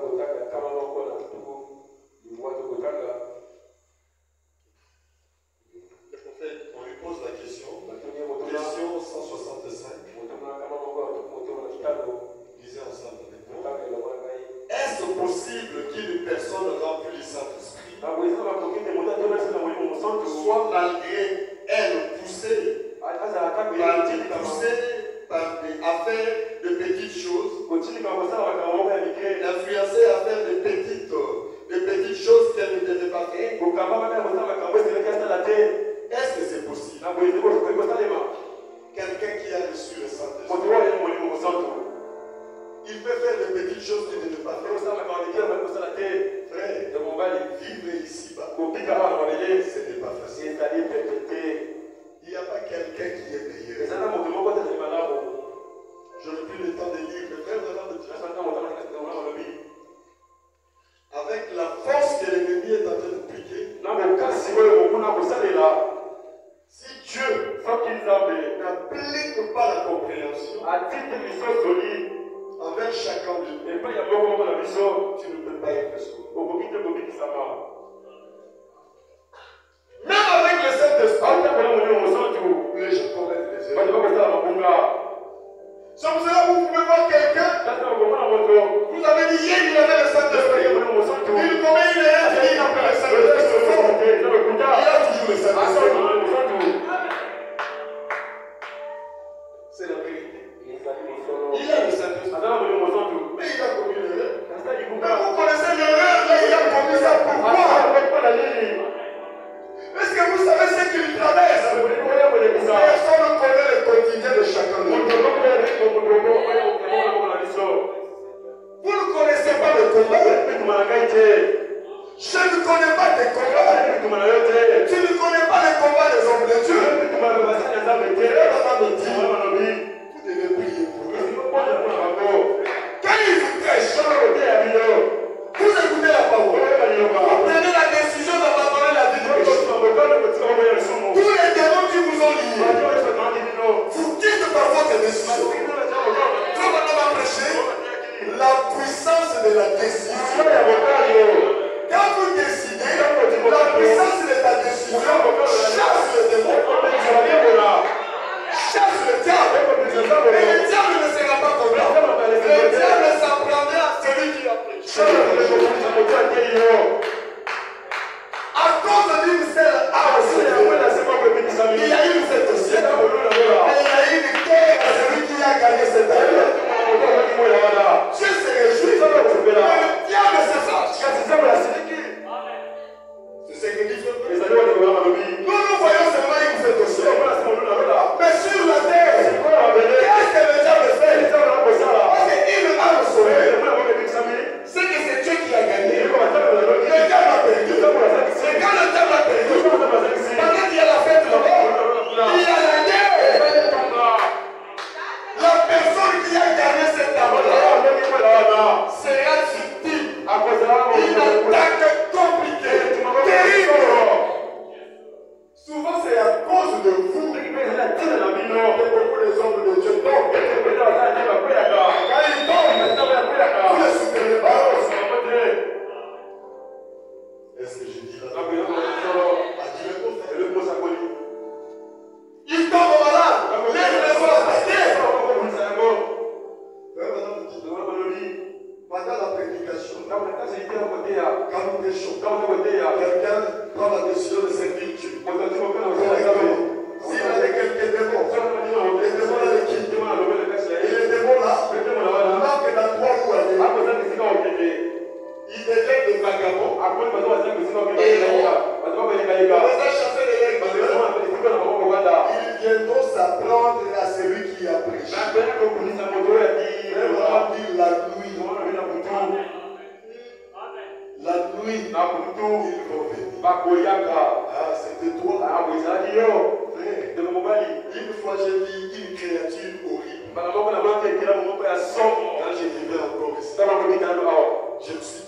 prophète, on lui pose la question. Question 165. Lisez ensemble avec moi. Est-ce possible qu'une personne remplie du Saint-Esprit soit malgré elle poussée par des affaires de petites choses, influencée à faire de petites choses qu'elle ne devait pas faire? Est-ce que c'est possible? Quelqu'un qui a reçu le Saint-Esprit, il peut faire de petites choses qu'il ne devait pas faire. Frère, vivre ici-bas, ce n'est pas facile. Il n'y a pas quelqu'un qui est meilleur. Je n'ai plus le temps de lire, mais frère, avec la force que l'ennemi est en train de piquer, si Dieu n'applique pas la compréhension envers chacun de nous, tu ne peux pas être sauvé. Même avec le Saint-Esprit, les gens commettent des erreurs. C'est pour cela que vous pouvez voir quelqu'un, vous avez dit hier il avait le Saint-Esprit. Il commet une erreur, il n'a pas le Saint-Esprit. Il a toujours le Saint-Esprit. C'est la vérité. Il a le Saint-Esprit. Mais il a commis une erreur. Mais vous connaissez l'erreur, là il a commis ça pourquoi? Est-ce que vous savez ce qu'il traverse? Personne ne connaît le quotidien de chacun de nous. Vous ne connaissez pas le combat. Je ne connais pas tes combats. Tu ne connais pas les combats des hommes de Dieu. Vous devez prier pour eux. Quand ils vous prêchent, vous écoutez la parole. Vous prenez la décision d'abandonner la vie de péché. Tous les démons qui vous ont liés, vous dites par votre décision. Comme on va prêcher, la puissance de la décision. Quand vous décidez, la puissance de ta décision chasse le démon, chasse le diable. Et le diable ne sera pas content. Le diable s'en prendra à celui qui a prêché. À cause d'une seule âme, il y a eu cette ciel. Et il y a eu une guerre à celui qui a gagné cette âme. Dieu se réjouit. Mais le diable se fâche. C'est ce que dit Dieu. Nous voyons seulement une fête au ciel. Mais sur la terre, qu'est-ce que le diable fait? Parce qu'il a le sauvé. C'est que c'est Dieu qui a gagné. Le diable a perdu. C'est quand le diable a perdu. Pendant qu'il y a la fête là-bas, il y a la guerre. La personne qui a gagné cette table-là sera victime d'une attaque compliquée, terrible. Souvent c'est à cause de vous que beaucoup les hommes de Dieu tombent. Quand ils tombent, vous ne les soutenez pas. Est-ce que j'ai dit là? Ils tombent malades. Les bras attaqués. Pendant la prédication, quand nous prêchons, quelqu'un prend la décision de servir Dieu. S'il a quelques démons, les démons là de qui? Et les démons là, manquent d'endroit où aller. Ils deviennent des vagabonds. Et on les a chassés de l'air. Ils viendront s'apprendre à celui qui a prêché. La nuit. La nuit, ils vont venir. Ah, c'était toi. Une fois, j'ai vu une créature horrible. Quand je vivais encore ici, je me suis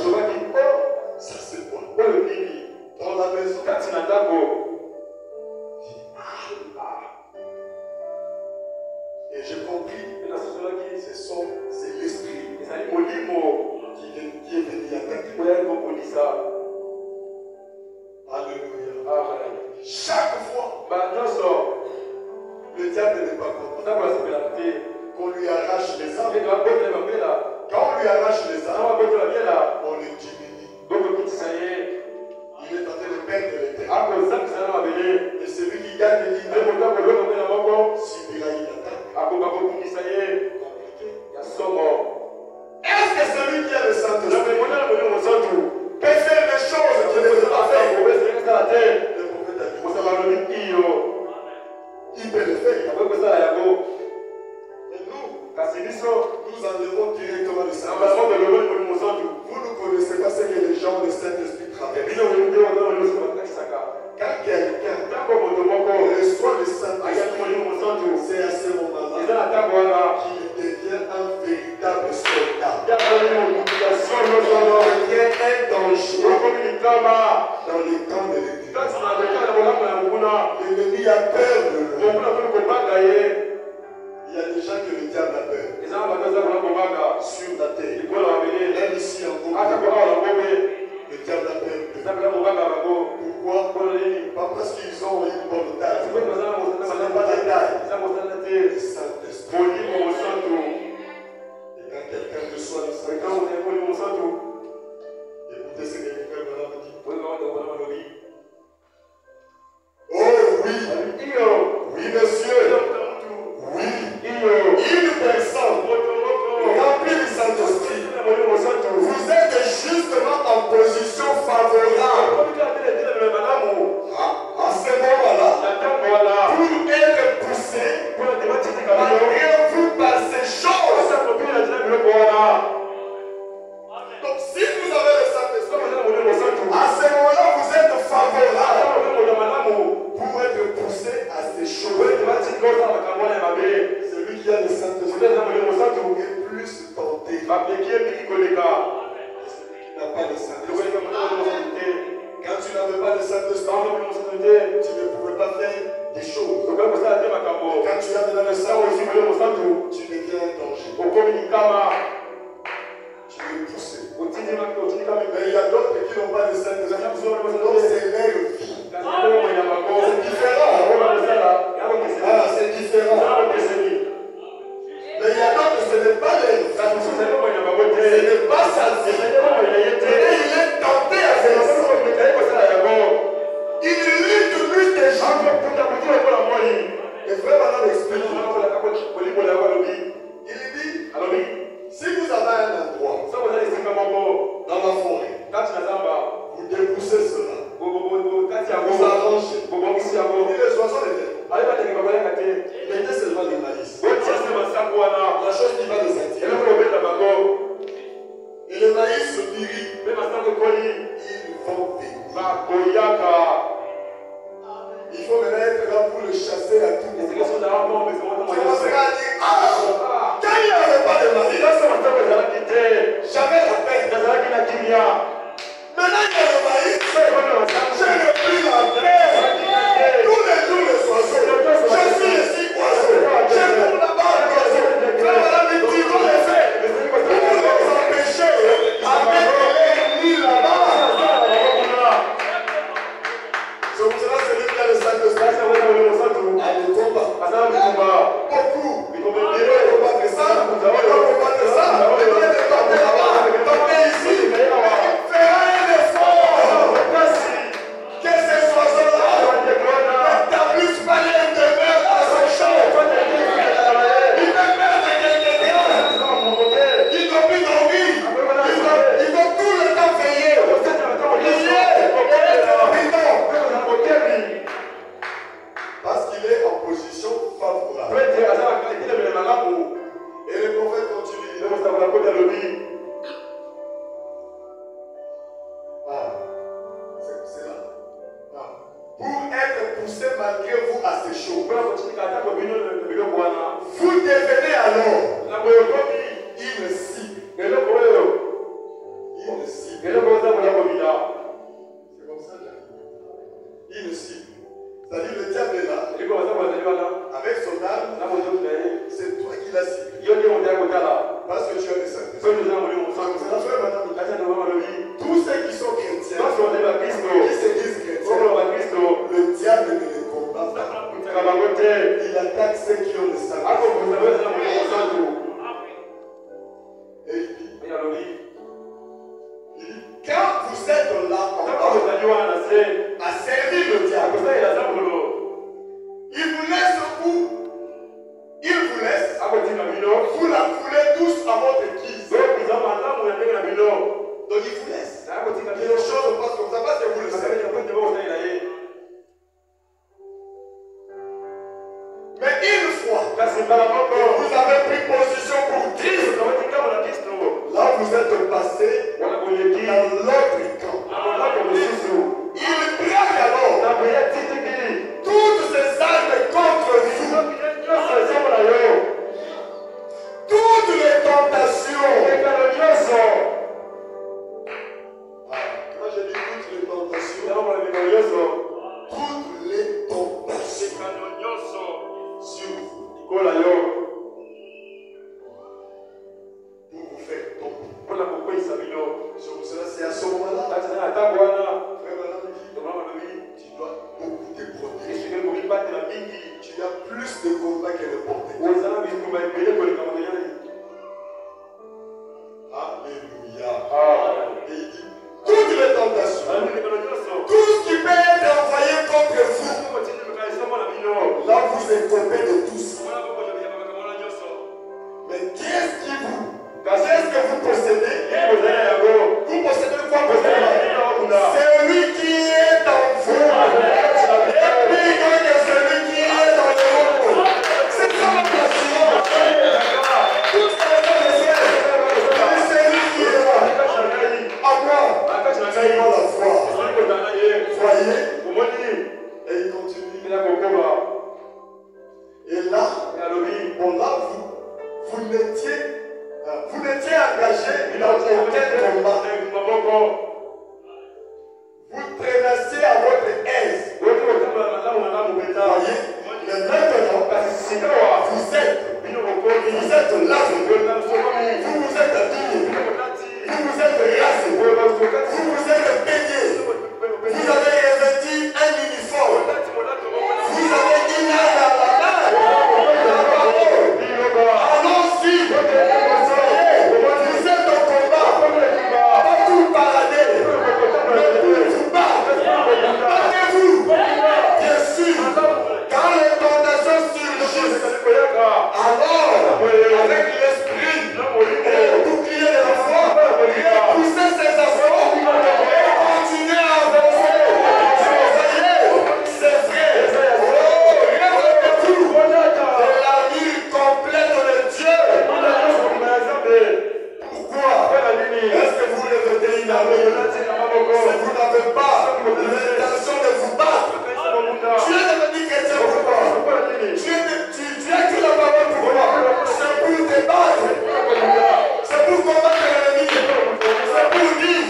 dit, oh, ça c'est quoi? Dans la maison, et j'ai compris, c'est l'esprit qui est venu attaquer. Alléluia. Chaque fois, le diable n'est pas content qu'on lui arrache les âmes. Quand on lui arrache les âmes, on le diminue. Il est en train de perdre l'éternel. Et celui qui gagne subira une attaque. Est-ce que celui qui a le Saint-Esprit peut faire des choses qu'il ne peut pas faire? Le prophète a dit, il peut le faire. Mais nous enlevons directement le Saint-Esprit. Vous ne connaissez pas ce que les gens de Saint-Esprit traversent. Quand quelqu'un reçoit le Saint-Esprit, c'est à ce moment-là qu'il devient un véritable soldat. Il devient un danger dans les camps de l'ennemi. L'ennemi a peur de lui. Il y a des gens que le diable a peur. Sur la n'a pas de Saint-Esprit. Quand tu n'avais pas de Saint-Esprit, tu ne pouvais pas faire des choses. Quand tu as maintenant le Saint-Esprit, tu deviens un danger. Tu es poussé. Mais il y a d'autres qui n'ont pas de Saint-Esprit. Donc c'est leur vie. C'est différent. Ah, c'est différent. Mais il y a d'autres, ce n'est pas leur vie. Ce n'est pas sa vie. Et il est tenté à faire ça. Il lutte des gens. Et frère Madame explique. Il dit, si vous avez un endroit dans la forêt, vous déboussez cela, vous arrangez, et les oiseaux les viennent. Mettez seulement des maïs. La chose qui va les attirer. Et le maïs se dirige. Ils vont venir. Il faut maintenant être là pour le chasser à tout moment. Tu commenceras à dire, ah, quand il n'y avait pas de maïs, j'avais la paix. Maintenant il y a le maïs, je n'ai plus la paix. Tous les jours les oiseaux, je suis ici oiseau, je cours là-bas oiseau. Frère Madame, les petits vont les faire pour les empêcher avec l'ennemi là-bas. C'est pour cela que celui qui a le Saint-Esprit a le combat. Beaucoup. Il faut combattre ça, il faut combattre ça, il faut les tenter là-bas, tenter ici. Fais un effort. Que ces oiseaux-là n'établissent pas les demeures à son champ. Ils demeurent de quelqu'un. Ils doivent plus dormir. Ils vont tout le temps veiller. Parce qu'il est en position favorable. Et le prophète continue. C'est là. Pour être poussé malgré vous à ces choses, vous devenez alors une cible. Une cible. C'est comme ça, une cible. C'est-à-dire le diable est là, avec son âme, c'est toi qui l'as ciblé. Parce que tu as le Saint-Esprit. Tous ceux qui sont chrétiens, qui se disent chrétiens, le diable ne les combat pas. Il attaque ceux qui ont le Saint-Esprit. Et il dit, quand vous êtes là encore à servir le diable, il vous laisse vous la coulez tous à votre guise. Donc il vous laisse. Et les choses passent comme ça parce que vous le savez. Mais une fois que vous avez pris position pour Christ, là vous êtes passé dans l'autre camp. Il braque alors toutes ces armes contre vous. Toutes les tentations. Quand je dis toutes les tentations, toutes les tentations sur vous pour vous faire tomber. Sur cela, c'est à ce moment-là. Frère Madame dit, tu dois beaucoup te protéger. Tu as plus de combats que de portée. Alléluia. Et il dit, toutes les tentations, tout ce qui peut être envoyé contre vous, là vous êtes coupé de tout ça. Mais qu'est-ce que vous possédez? Vous possédez quoi? C'est lui qui est en vous. Et puis que celui qui est dans le monde. C'est ça la passion. Tout ce que c'est lui qui est là. À moi, j'ai pas la foi. Voyez? Et il continue. Et là, bon là, vous n'étiez famille, si vous n'avez pas l'intention de vous battre, tu es devenu chrétien pourquoi? Tu as que la parole pourquoi? C'est pour te battre, c'est pour combattre l'ennemi, c'est pour dire,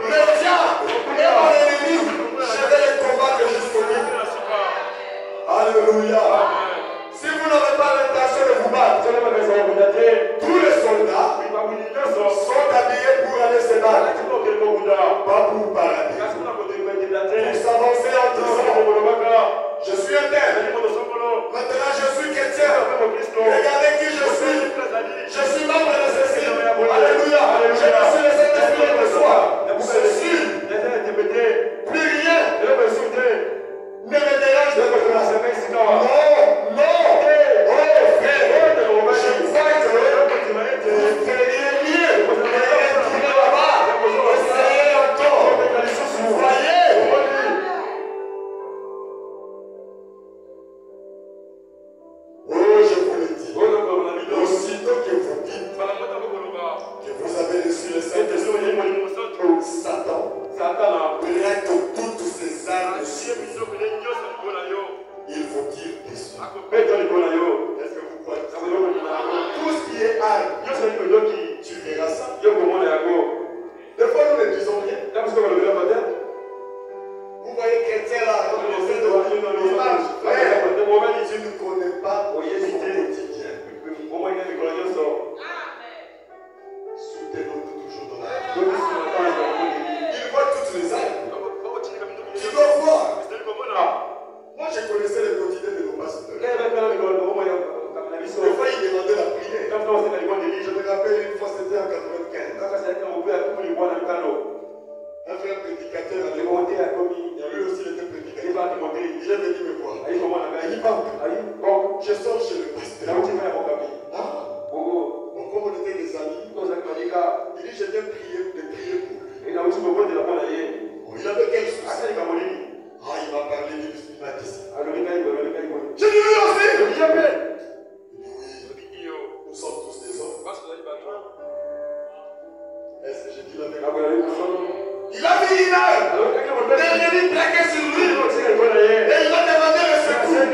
le diable est mon ennemi, je vais le combattre jusqu'au bout. Alléluia. Si vous n'avez pas l'intention de vous battre, tous les soldats sont habillés pour aller se battre, pas pour parader. Vous s'avancez en disant, je suis un tel, maintenant je suis chrétien, regardez qui je suis. Je suis membre de ceci. Alléluia. Je me suis laissé Saint-Esprit de soi. Ceci, plus rien ne me dérange de votre place. Non, non. Oh frère, je crois que vous feriez mieux de retourner là-bas. Essayez encore. Vous voyez? Oh, je vous le dis. Aussitôt que vous dites que vous avez reçu le Saint-Esprit, Satan prête toutes ses armes. Il faut dire dessus. Est-ce que vous croyez? Tout ce qui est arme, tu verras ça. Des fois, nous ne disons rien. Vous voyez chrétien là, on essaie de voir une image. Frère, tu ne connais pas son quotidien. Soutenons-nous toujours dans la vie. Il voit toutes les armes. Tu dois voir. Moi, je connaissais le quotidien de nos pasteurs. Des fois, ils demandaient la prière. Je me rappelle une fois, c'était en 95. Un frère prédicateur avait monté à Komi. Lui aussi, il était prédicateur. Il est venu me voir. Il dit, bon, je sors chez le pasteur. Bon, comme on était des amis, il dit, je viens prier pour lui. Il avait quel souci? Il m'a parlé, il m'a dit ça. J'ai dit lui aussi. Il dit oui, nous sommes tous des hommes. Est-ce que j'ai dit la vérité? Il a mis une heure. L'ennemi plaquait sur lui. Et il a demandé le secours.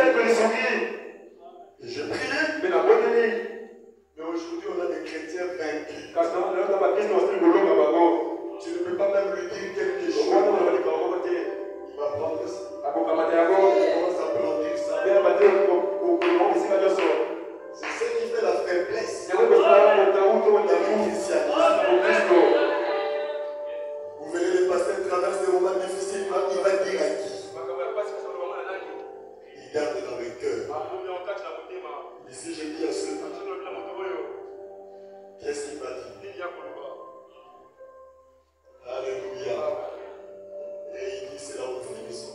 Et j'ai prié. Mais aujourd'hui, on a des chrétiens vaincus. Tu ne peux pas même lui dire quelque chose. Il va prendre ça. Il commence à brandir ça. C'est ce qui fait la faiblesse. Vous verrez les pasteurs traversent des moments difficiles. Il va dire à qui? Il garde dans le cœur. Ici, je dis à ceux qu'est-ce qu'il va dire? Alléluia. Et il dit, c'est là où nous finissons.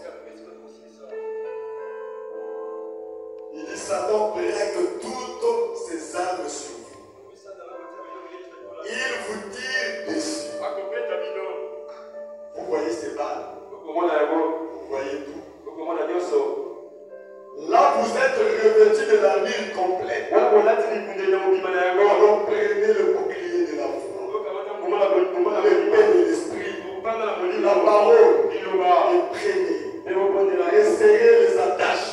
Il dit, Satan plaque toutes ses armes sur vous. Il vous tire dessus. Vous voyez ces balles. Vous voyez tout. Là, vous êtes revêtus de la l'armure complète. Alors prenez le bouclier de la foi, l'épée de l'esprit, la parole, et prenez. Essayez les attaches.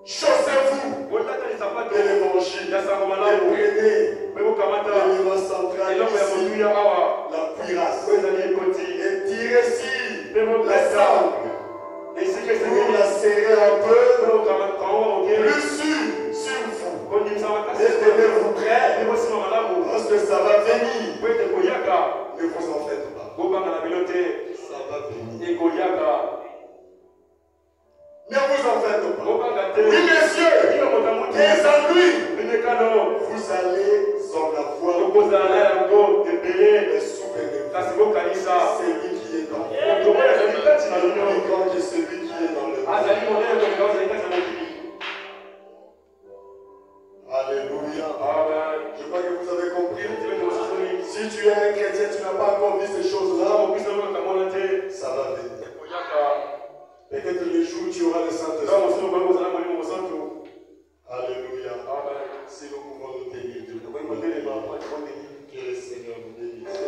Chaussez-vous de l'évangile. Et prenez l'élément central ici, la cuirasse. Et tirez-ci la sangle. Pour la serrer un peu plus sur vous. Et tenez-vous prêts parce que ça va venir. Ne vous en faites pas. Ça va venir. Ne vous en faites pas. Oui, messieurs, les ennuis, vous allez en avoir. Mais souvenez-vous, c'est lui qui est dans le monde. C'est celui qui est dans le monde. Alléluia. Je crois que vous avez compris. Si tu es un chrétien, tu n'as pas encore vu ces choses-là, ça va venir. Peut-être le jour où tu auras le Saint-Esprit. Alléluia. Si nous pouvons nous tenir, que le Seigneur nous bénisse.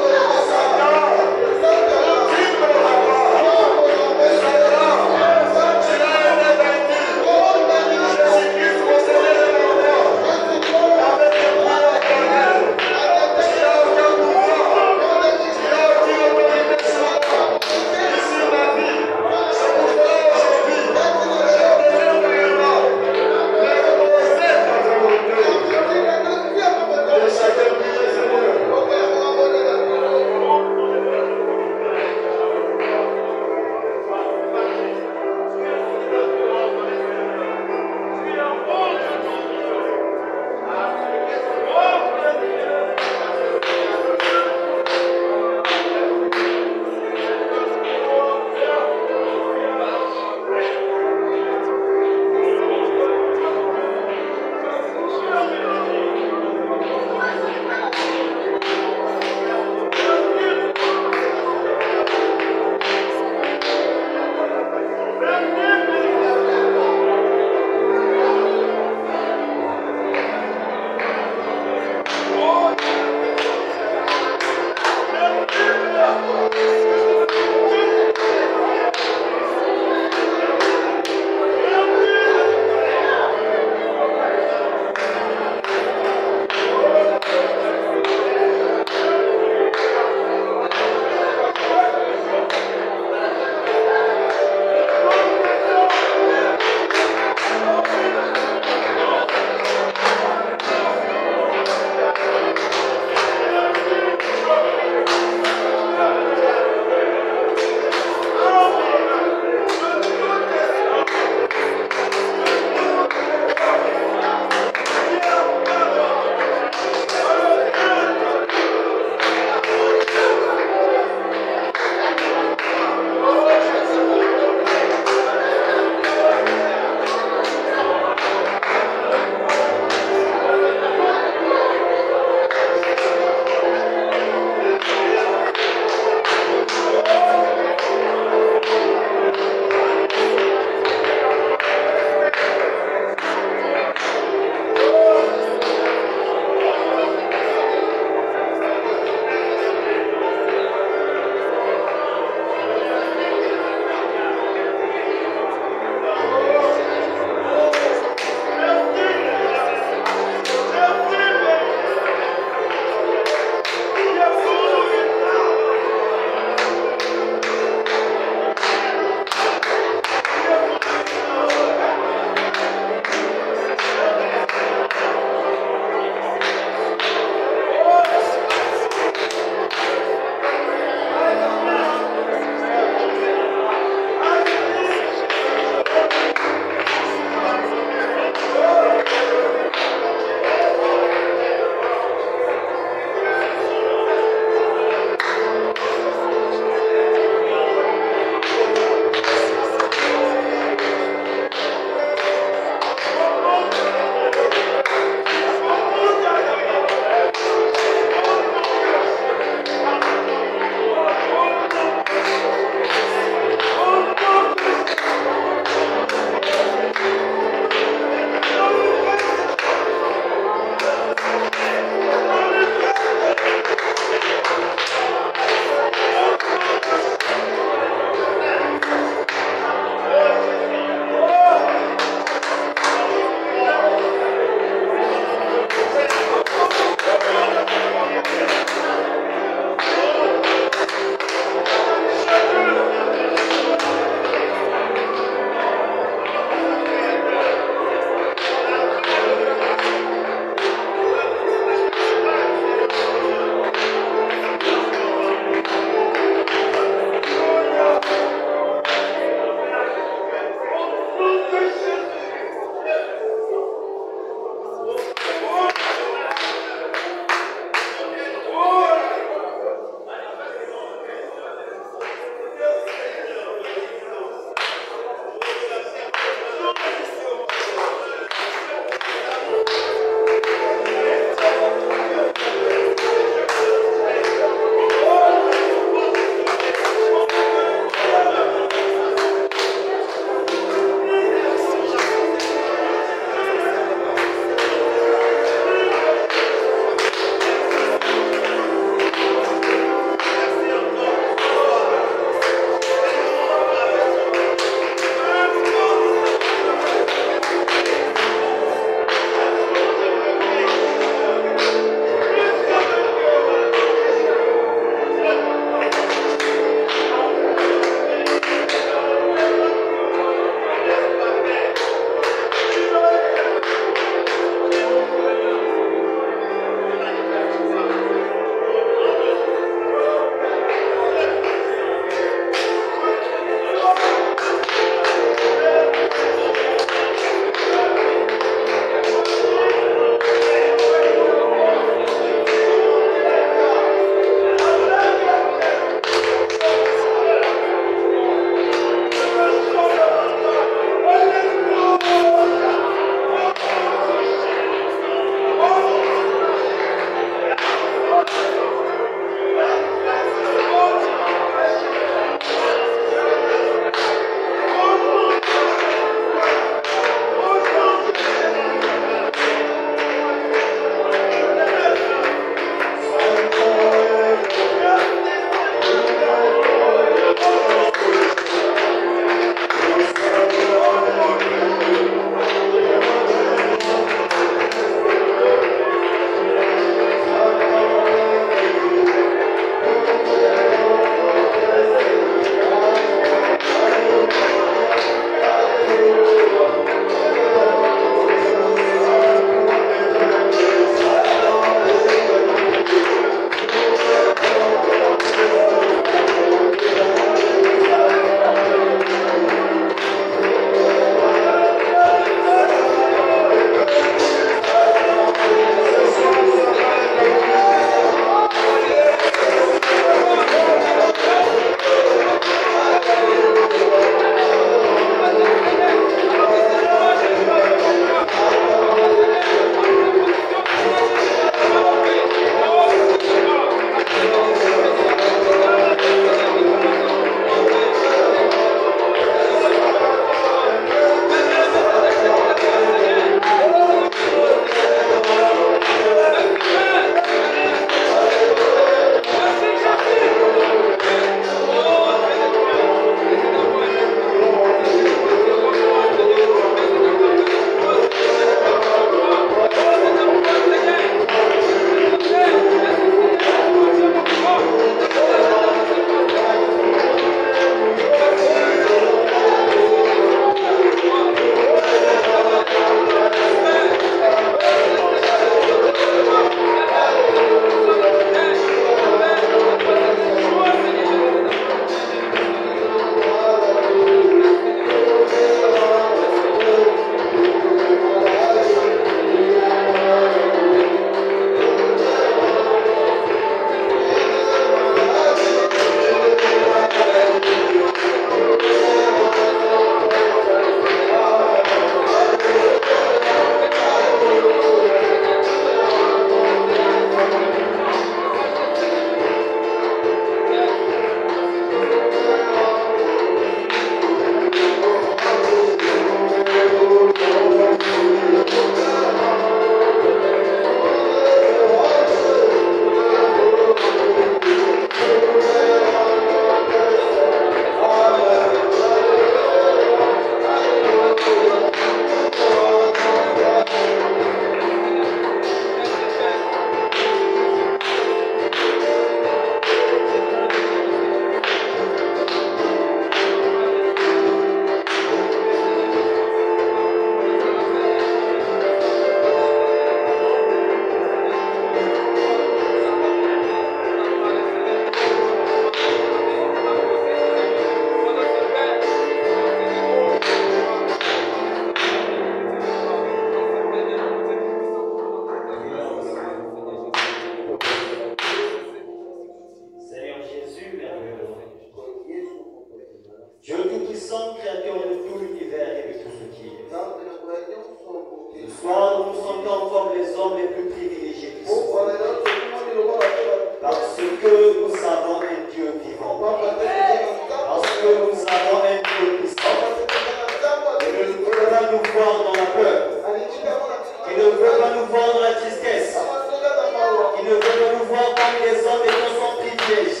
comme les hommes étant son privilège.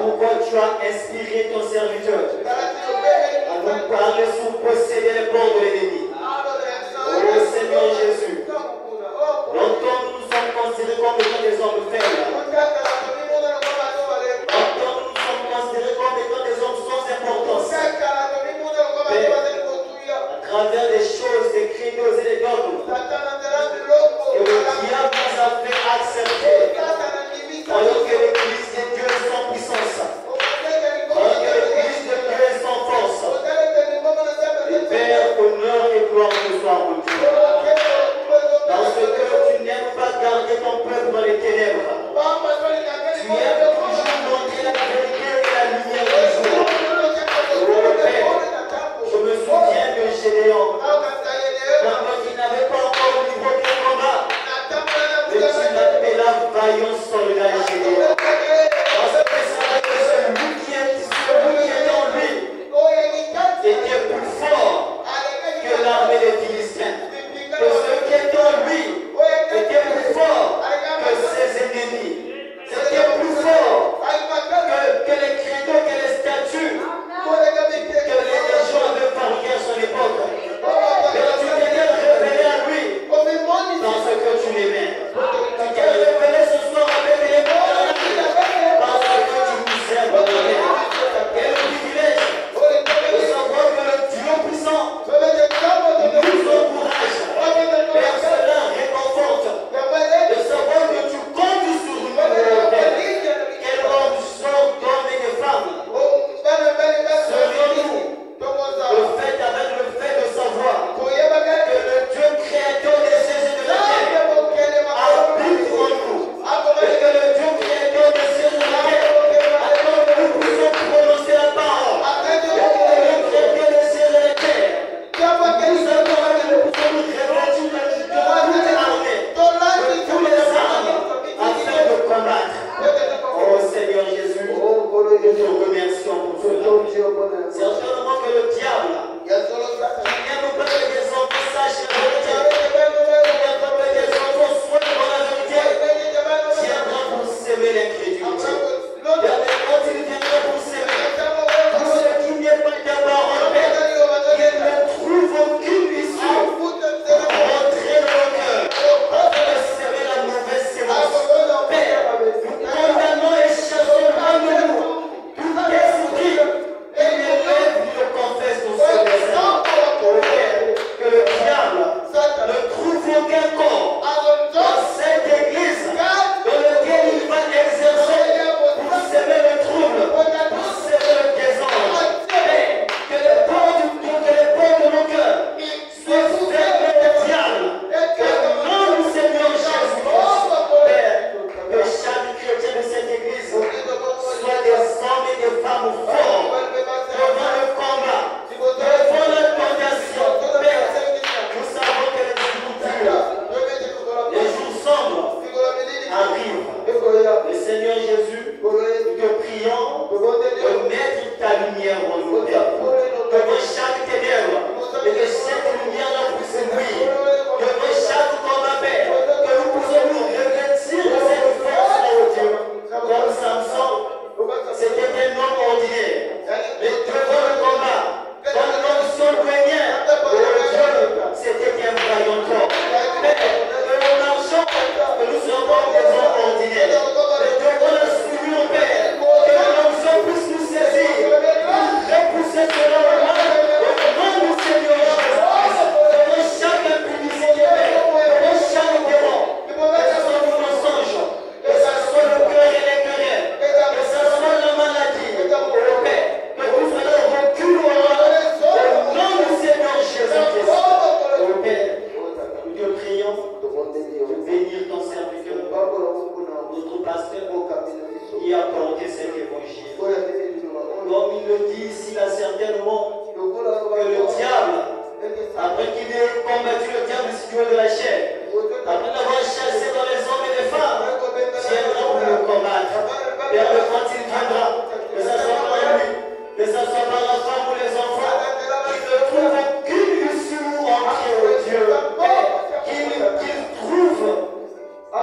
Pourquoi tu as inspiré ton serviteur à nous parler sur posséder les ports de l'ennemi. Oh Seigneur Jésus, longtemps nous nous sommes considérés comme étant des hommes faibles. Longtemps nous nous sommes considérés comme étant des hommes sans importance. Mais à travers des choses, des credos et des dogmes que le diable nous a fait accepter, alors que l'Église de Dieu est sans puissance, alors que l'Église de Dieu est sans force. Père, honneur et gloire te soient rendus. Parce que tu n'aimes pas garder ton peuple dans les ténèbres. Tu aimes toujours montrer la vérité et la lumière du jour. Oh Père, je me souviens de Gédéon. Quand il n'avait pas encore le niveau de combat, mais tu l'appela vaillant soldat Gédéon. Parce que celui qui est en lui était plus fort que l'armée des Philistins. Que ce qui est en lui était plus fort que ses ennemis. C'était plus fort que les credos, que les statues, que les gens avaient fabriqué à son époque. Mais tu t'es révélé à lui dans ce que tu l'aimais. Tu t'es révélé ce soir avec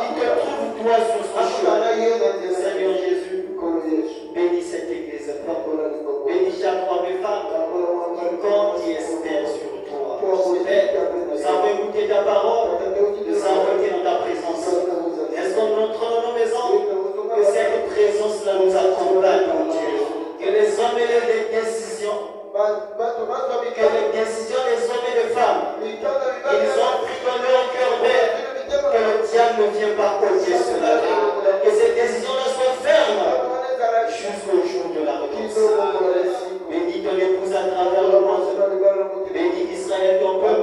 qui te trouve toi sur ce chemin. Seigneur Jésus, bénis cette église. Bénis chaque homme et femme qui compte et espère sur toi. Père, nous avons écouté ta parole, nous avons été dans ta présence. Est-ce qu'on entre dans nos maisons? Que cette présence-là nous accompagne, mon Dieu. Que les hommes aient des décisions. Que les décisions des hommes et des femmes, ils ont pris dans leur cœur, Père, que le diable ne vient pas ôter cela. Que ces décisions-là soient fermes jusqu'au jour de la rédemption. Bénis ton épouse à travers le monde. Bénis Israël, ton peuple.